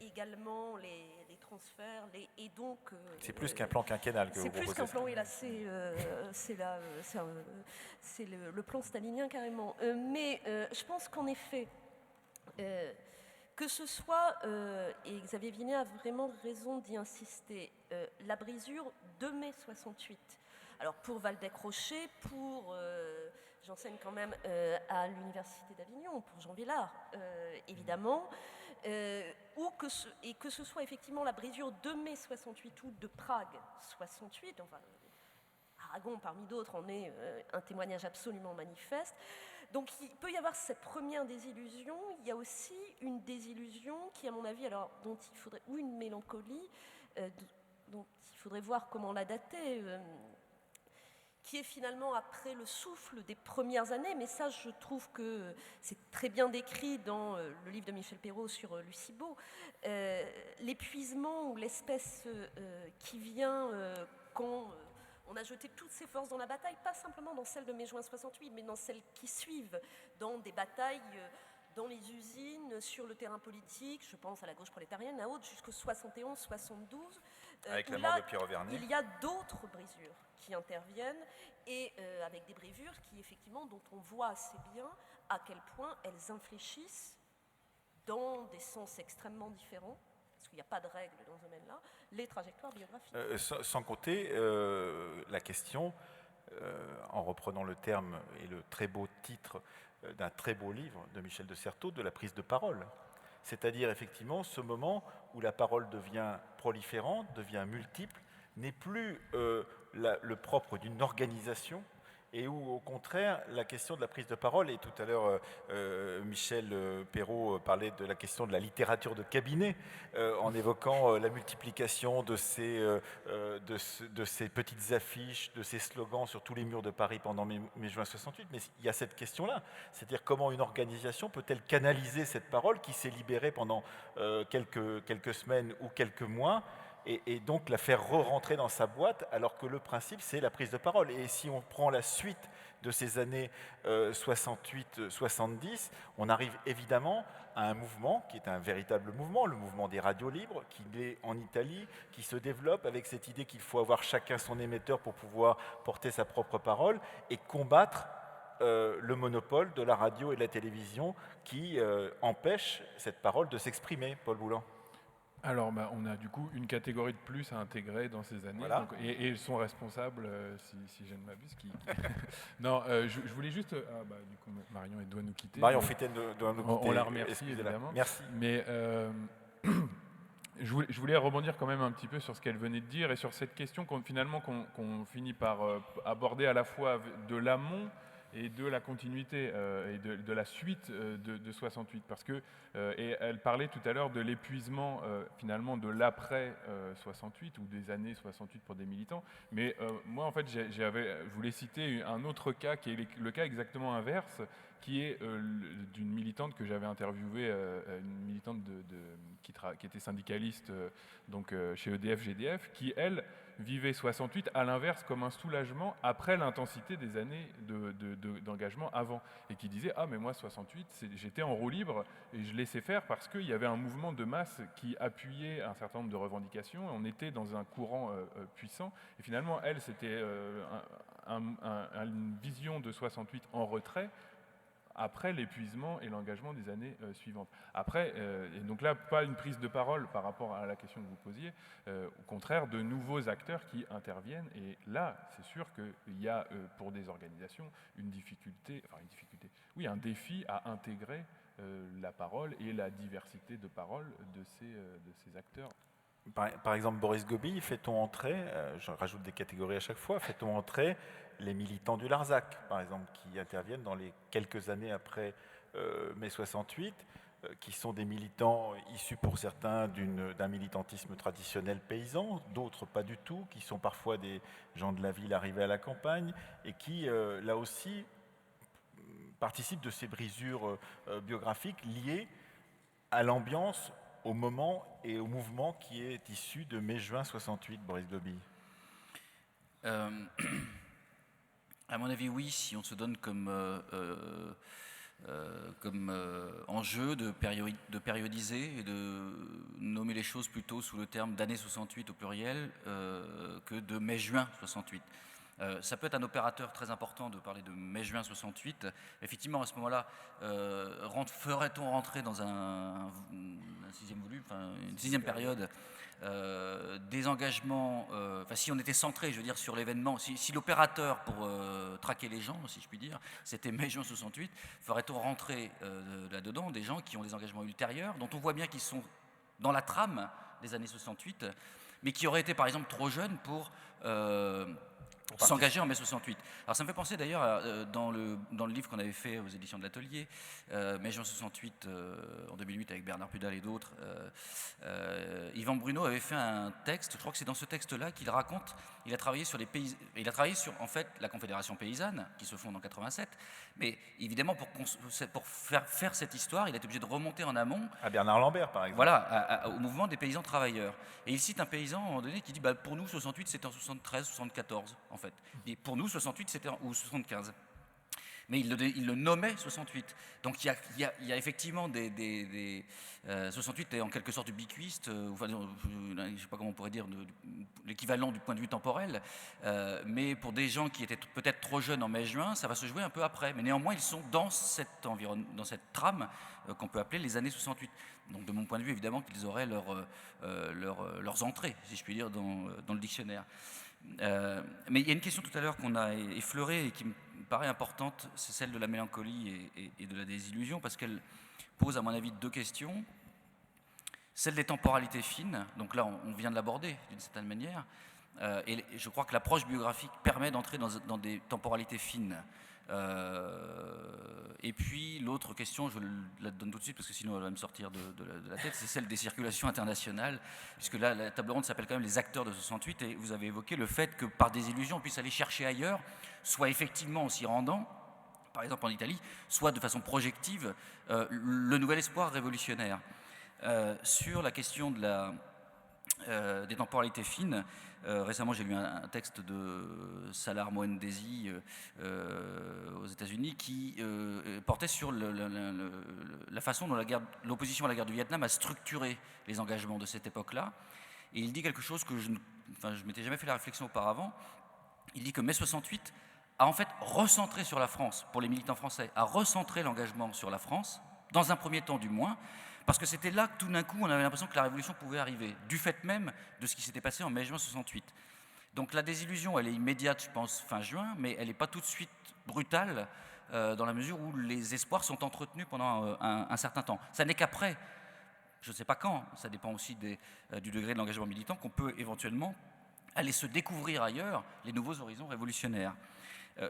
également les transferts et donc... c'est plus qu'un plan quinquennal que vous proposez. C'est plus qu'un plan, oui, là, c'est le plan stalinien carrément. Mais je pense qu'en effet, que ce soit, et Xavier Vignat a vraiment raison d'y insister, la brisure de mai 68. Alors pour Waldeck-Rochet, j'enseigne quand même à l'Université d'Avignon, pour Jean Villard, évidemment, et que ce soit effectivement la brisure de mai 68 ou de Prague 68, enfin, Aragon parmi d'autres en est un témoignage absolument manifeste. Donc il peut y avoir cette première désillusion, il y a aussi une désillusion qui, à mon avis, alors, dont il faudrait, ou une mélancolie, dont il faudrait voir comment la dater, qui est finalement après le souffle des premières années, mais ça je trouve que c'est très bien décrit dans le livre de Michel Perrault sur Lucie Beau, l'épuisement ou l'espèce qui vient quand... on a jeté toutes ses forces dans la bataille, pas simplement dans celle de mai-juin 68, mais dans celles qui suivent, dans des batailles dans les usines, sur le terrain politique, je pense à la gauche prolétarienne, à haute, jusqu'au 71-72. Avec la mort de Pierre Auvergne. Il y a d'autres brisures qui interviennent, et avec des brisures qui, effectivement, dont on voit assez bien à quel point elles infléchissent dans des sens extrêmement différents, parce qu'il n'y a pas de règle dans ce domaine-là, les trajectoires biographiques. Sans compter la question, en reprenant le terme et le très beau titre d'un très beau livre de Michel de Certeau, de la prise de parole. C'est-à-dire effectivement ce moment où la parole devient proliférante, devient multiple, n'est plus le propre d'une organisation, et où, au contraire, la question de la prise de parole, et tout à l'heure, Michel Perrault parlait de la question de la littérature de cabinet, en évoquant la multiplication de ces petites affiches, de ces slogans sur tous les murs de Paris pendant mai-juin 68, mais il y a cette question-là, c'est-à-dire comment une organisation peut-elle canaliser cette parole qui s'est libérée pendant quelques semaines ou quelques mois, et donc la faire re-rentrer dans sa boîte, alors que le principe, c'est la prise de parole. Et si on prend la suite de ces années 68-70, on arrive évidemment à un mouvement qui est un véritable mouvement, le mouvement des radios libres, qui est en Italie, qui se développe avec cette idée qu'il faut avoir chacun son émetteur pour pouvoir porter sa propre parole et combattre le monopole de la radio et de la télévision qui empêche cette parole de s'exprimer. Paul Boulan. Alors, on a du coup une catégorie de plus à intégrer dans ces années, voilà. Donc, et ils sont responsables, si je ne m'abuse. Non, je voulais juste... du coup, Marion doit nous quitter. Marion Fitaine doit nous quitter. On la remercie, évidemment. Merci. Mais je voulais rebondir quand même un petit peu sur ce qu'elle venait de dire et sur cette question qu'on finit par aborder à la fois de l'amont et de la continuité et de la suite de 68. Parce que, et elle parlait tout à l'heure de l'épuisement finalement de l'après 68 ou des années 68 pour des militants. Mais moi, en fait, je voulais citer un autre cas qui est le cas exactement inverse, qui est d'une militante que j'avais interviewée, une militante qui était syndicaliste donc, chez EDF-GDF, qui, elle, vivait 68 à l'inverse comme un soulagement après l'intensité des années d'engagement avant, et qui disait « Ah, mais moi, 68, j'étais en roue libre et je laissais faire parce qu'il y avait un mouvement de masse qui appuyait un certain nombre de revendications, et on était dans un courant puissant. » Et finalement, elle, c'était une vision de 68 en retrait, après l'épuisement et l'engagement des années suivantes. Après, et donc là, pas une prise de parole par rapport à la question que vous posiez, au contraire, de nouveaux acteurs qui interviennent, et là, c'est sûr qu'il y a, pour des organisations, un défi à intégrer la parole et la diversité de paroles de ces acteurs. Par exemple, Boris Gobi, fait-on entrer, je rajoute des catégories à chaque fois, fait-on entrer les militants du Larzac, par exemple, qui interviennent dans les quelques années après mai 68, qui sont des militants issus pour certains d'un militantisme traditionnel paysan, d'autres pas du tout, qui sont parfois des gens de la ville arrivés à la campagne, et qui, là aussi, participent de ces brisures biographiques liées à l'ambiance, au moment et au mouvement qui est issu de mai-juin 68, Boris Gobi. À mon avis, oui, si on se donne comme enjeu de périodiser et de nommer les choses plutôt sous le terme d'année 68 au pluriel que de mai-juin 68. Ça peut être un opérateur très important de parler de mai-juin 68. Effectivement, à ce moment-là, ferait-on rentrer dans un sixième volume, une sixième période, des engagements, si on était centré, je veux dire, sur l'événement, si l'opérateur pour traquer les gens, si je puis dire, c'était mai-juin 68, ferait-on rentrer là-dedans des gens qui ont des engagements ultérieurs, dont on voit bien qu'ils sont dans la trame des années 68, mais qui auraient été par exemple trop jeunes pour s'engager en mai 68. Alors ça me fait penser d'ailleurs dans le livre qu'on avait fait aux éditions de l'Atelier, mai-juin 68 en 2008 avec Bernard Pudal et d'autres, Yvan Bruno avait fait un texte, je crois que c'est dans ce texte-là qu'il raconte, il a travaillé sur en fait la Confédération paysanne qui se fonde en 87, mais évidemment pour faire cette histoire, il est obligé de remonter en amont. À Bernard Lambert par exemple. Voilà, au mouvement des paysans travailleurs. Et il cite un paysan à un moment donné qui dit pour nous 68 c'était en 73, 74 en fait. Et pour nous 68 c'était ou 75. Mais il le nommait 68. Donc il y a effectivement 68 est en quelque sorte ubiquiste, je ne sais pas comment on pourrait dire, l'équivalent du point de vue temporel, mais pour des gens qui étaient peut-être trop jeunes en mai-juin, ça va se jouer un peu après. Mais néanmoins, ils sont dans cette trame qu'on peut appeler les années 68. Donc de mon point de vue, évidemment, qu'ils auraient leurs entrées, si je puis dire, dans le dictionnaire. Mais il y a une question tout à l'heure qu'on a effleurée et qui me paraît importante, c'est celle de la mélancolie et de la désillusion, parce qu'elle pose à mon avis deux questions. Celle des temporalités fines, donc là on vient de l'aborder d'une certaine manière, et je crois que l'approche biographique permet d'entrer dans des temporalités fines. Et puis l'autre question, je la donne tout de suite parce que sinon elle va me sortir de la tête, c'est celle des circulations internationales, puisque là la table ronde s'appelle quand même les acteurs de 68, et vous avez évoqué le fait que par désillusion on puisse aller chercher ailleurs, soit effectivement en s'y rendant, par exemple en Italie, soit de façon projective, le nouvel espoir révolutionnaire. Sur la question des temporalités fines, récemment j'ai lu un texte de Salar Mohendesi aux États-Unis qui portait sur la façon dont l'opposition à la guerre du Vietnam a structuré les engagements de cette époque-là. Et il dit quelque chose que je m'étais jamais fait la réflexion auparavant. Il dit que mai 68 a en fait recentré sur la France, pour les militants français, a recentré l'engagement sur la France, dans un premier temps du moins, parce que c'était là que tout d'un coup on avait l'impression que la révolution pouvait arriver, du fait même de ce qui s'était passé en mai-juin 68. Donc la désillusion, elle est immédiate, je pense, fin juin, mais elle n'est pas tout de suite brutale, dans la mesure où les espoirs sont entretenus pendant un certain temps. Ça n'est qu'après, je ne sais pas quand, ça dépend aussi du degré de l'engagement militant, qu'on peut éventuellement aller se découvrir ailleurs les nouveaux horizons révolutionnaires.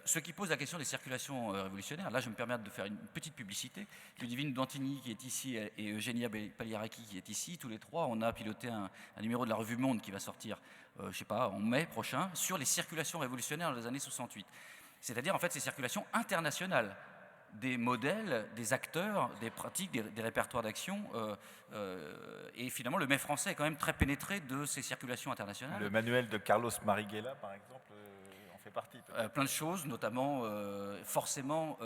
Ce qui pose la question des circulations révolutionnaires, là je me permets de faire une petite publicité. Ludivine Dantini qui est ici et Eugenia Pagliaracchi qui est ici, tous les trois, on a piloté un numéro de la revue Monde qui va sortir, je ne sais pas, en mai prochain, sur les circulations révolutionnaires dans les années 68. C'est-à-dire en fait ces circulations internationales, des modèles, des acteurs, des pratiques, des répertoires d'action. Et finalement le mai français est quand même très pénétré de ces circulations internationales. Le manuel de Carlos Marighella par exemple fait partie. Plein de choses, notamment forcément,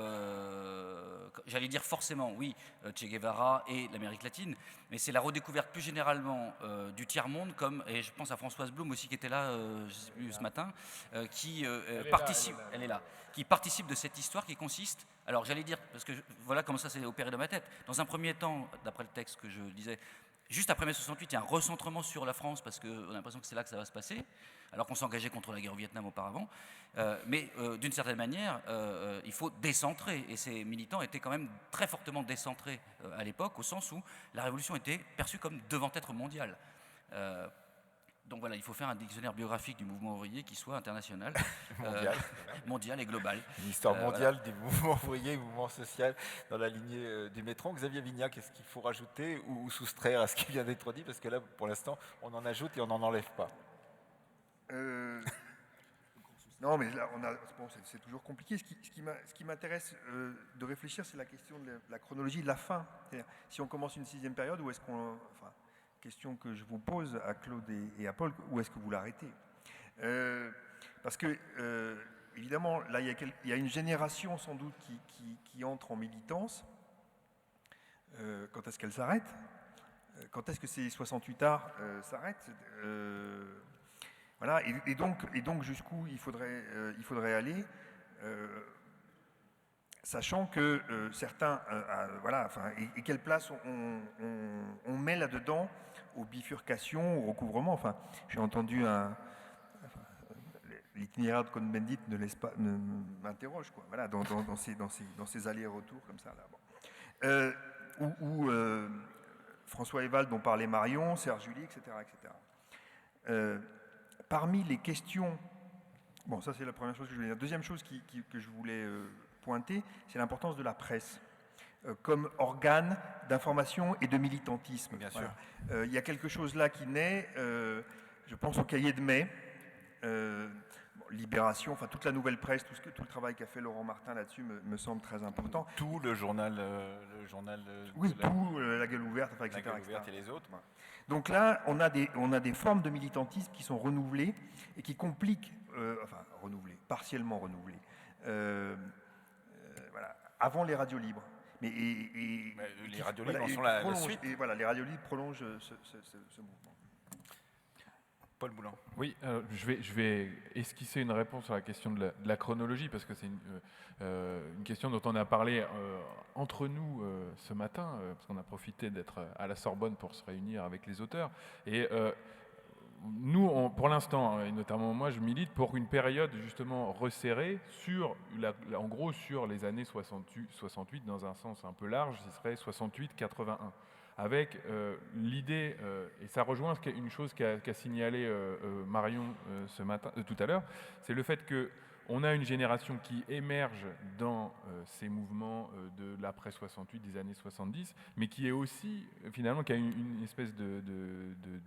j'allais dire forcément, oui, Che Guevara et l'Amérique latine, mais c'est la redécouverte plus généralement du tiers-monde, comme, et je pense à Françoise Blum aussi qui était là, je ne sais plus, ce matin, qui participe de cette histoire qui consiste, alors j'allais dire, parce que voilà comment ça s'est opéré dans ma tête, dans un premier temps, d'après le texte que je disais, Juste après mai 68, il y a un recentrement sur la France parce qu'on a l'impression que c'est là que ça va se passer, alors qu'on s'engageait contre la guerre au Vietnam auparavant. Mais d'une certaine manière, il faut décentrer. Et ces militants étaient quand même très fortement décentrés à l'époque, au sens où la révolution était perçue comme devant être mondiale. Donc voilà, il faut faire un dictionnaire biographique du mouvement ouvrier qui soit international, mondial et global. Une histoire mondiale voilà. des mouvements ouvriers, mouvements sociaux dans la lignée du métron. Xavier Vignat, qu'est-ce qu'il faut rajouter ou soustraire à ce qui vient d'être dit? Parce que là, pour l'instant, on en ajoute et on n'en enlève pas. Non, mais là, c'est toujours compliqué. Ce qui m'intéresse de réfléchir, c'est la question de la chronologie de la fin. Si on commence une 6e période, où est-ce qu'on... Enfin, question que je vous pose à Claude et à Paul, où est-ce que vous l'arrêtez? Parce que, évidemment, là, il y a une génération sans doute qui entre en militance. Quand est-ce qu'elle s'arrête? Quand est-ce que ces 68 arts s'arrêtent? Voilà, et donc jusqu'où il faudrait aller, sachant que certains, voilà, enfin, et quelle place on met là-dedans aux bifurcations, au recouvrement. Enfin, j'ai entendu l'itinéraire de Cohn-Bendit m'interroge, quoi. Voilà, dans ces allers-retours comme ça là. Bon. Ou François Ewald dont parlait Marion, Serge July, etc., etc. Parmi les questions, bon, ça c'est la première chose que je voulais dire. Deuxième chose que je voulais pointer, c'est l'importance de la presse comme organe d'information et de militantisme. Bien sûr. Il y a quelque chose là qui naît, je pense au Cahier de mai, Libération, enfin toute la nouvelle presse, tout le travail qu'a fait Laurent Martin là-dessus me semble très important. Tout le journal. Oui, tout, la Gueule ouverte, enfin, etc. La Gueule ouverte et les autres. Donc là, on a des formes de militantisme qui sont renouvelées et qui compliquent, partiellement renouvelées, voilà, avant les radios libres. Mais les radios libres en sont la suite. Et voilà, les radios libres prolongent ce mouvement. Paul Boulan. Oui, je vais esquisser une réponse sur la question de la chronologie, parce que c'est une question dont on a parlé entre nous ce matin, parce qu'on a profité d'être à la Sorbonne pour se réunir avec les auteurs. Et nous, pour l'instant, et notamment moi, je milite pour une période justement resserrée en gros sur les années 68, dans un sens un peu large, ce serait 68-81. Avec l'idée, et ça rejoint une chose qu'a signalé Marion tout à l'heure, c'est le fait qu'on a une génération qui émerge dans ces mouvements de l'après 68, des années 70, mais qui est aussi, finalement, qui a une espèce de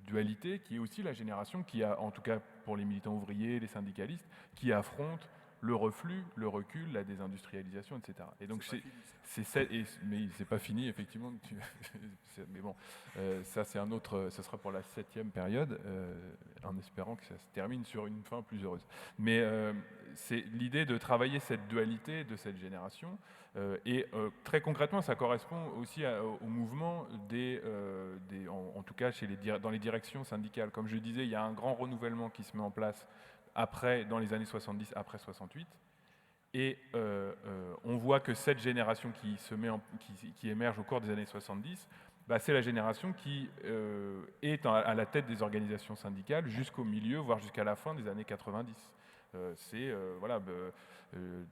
dualité, qui est aussi la génération qui a, en tout cas pour les militants ouvriers, les syndicalistes, qui affrontent le reflux, le recul, la désindustrialisation, etc. Et donc mais c'est pas fini effectivement. Mais bon, ça c'est un autre. Ça sera pour la 7e période, en espérant que ça se termine sur une fin plus heureuse. Mais c'est l'idée de travailler cette dualité de cette génération. Et très concrètement, ça correspond aussi au mouvement en tout cas dans les directions syndicales. Comme je le disais, il y a un grand renouvellement qui se met en place dans les années 70, après 68. Et on voit que cette génération qui émerge au cours des années 70, c'est la génération qui est à la tête des organisations syndicales jusqu'au milieu, voire jusqu'à la fin des années 90.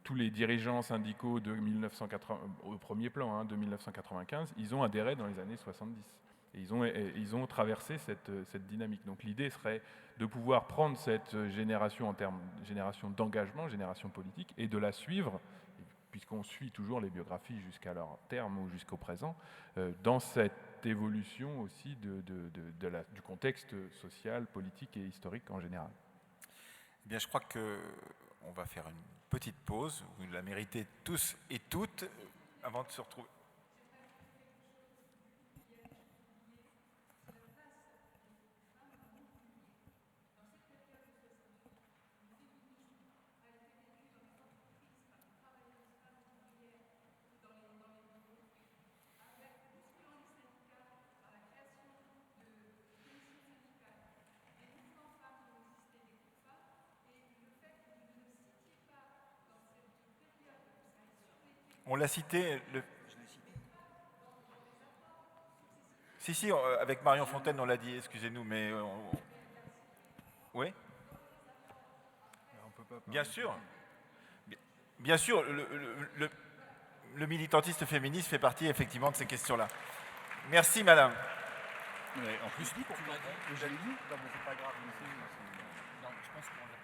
Tous les dirigeants syndicaux de 1980, au premier plan, de 1995, ils ont adhéré dans les années 70. Et ils ont traversé cette dynamique. Donc l'idée serait de pouvoir prendre cette génération en termes de génération d'engagement, génération politique, et de la suivre, puisqu'on suit toujours les biographies jusqu'à leur terme ou jusqu'au présent, dans cette évolution aussi du contexte social, politique et historique en général. Eh bien, je crois qu'on va faire une petite pause. Vous la méritez tous et toutes avant de se retrouver. On l'a cité. Si, avec Marion Fontaine, on l'a dit, excusez-nous, mais... Oui. Bien sûr. Bien sûr, le militantisme féministe fait partie effectivement de ces questions-là. Merci, madame. En plus, tu l'as dit. Non, mais c'est pas grave. Non, je pense qu'on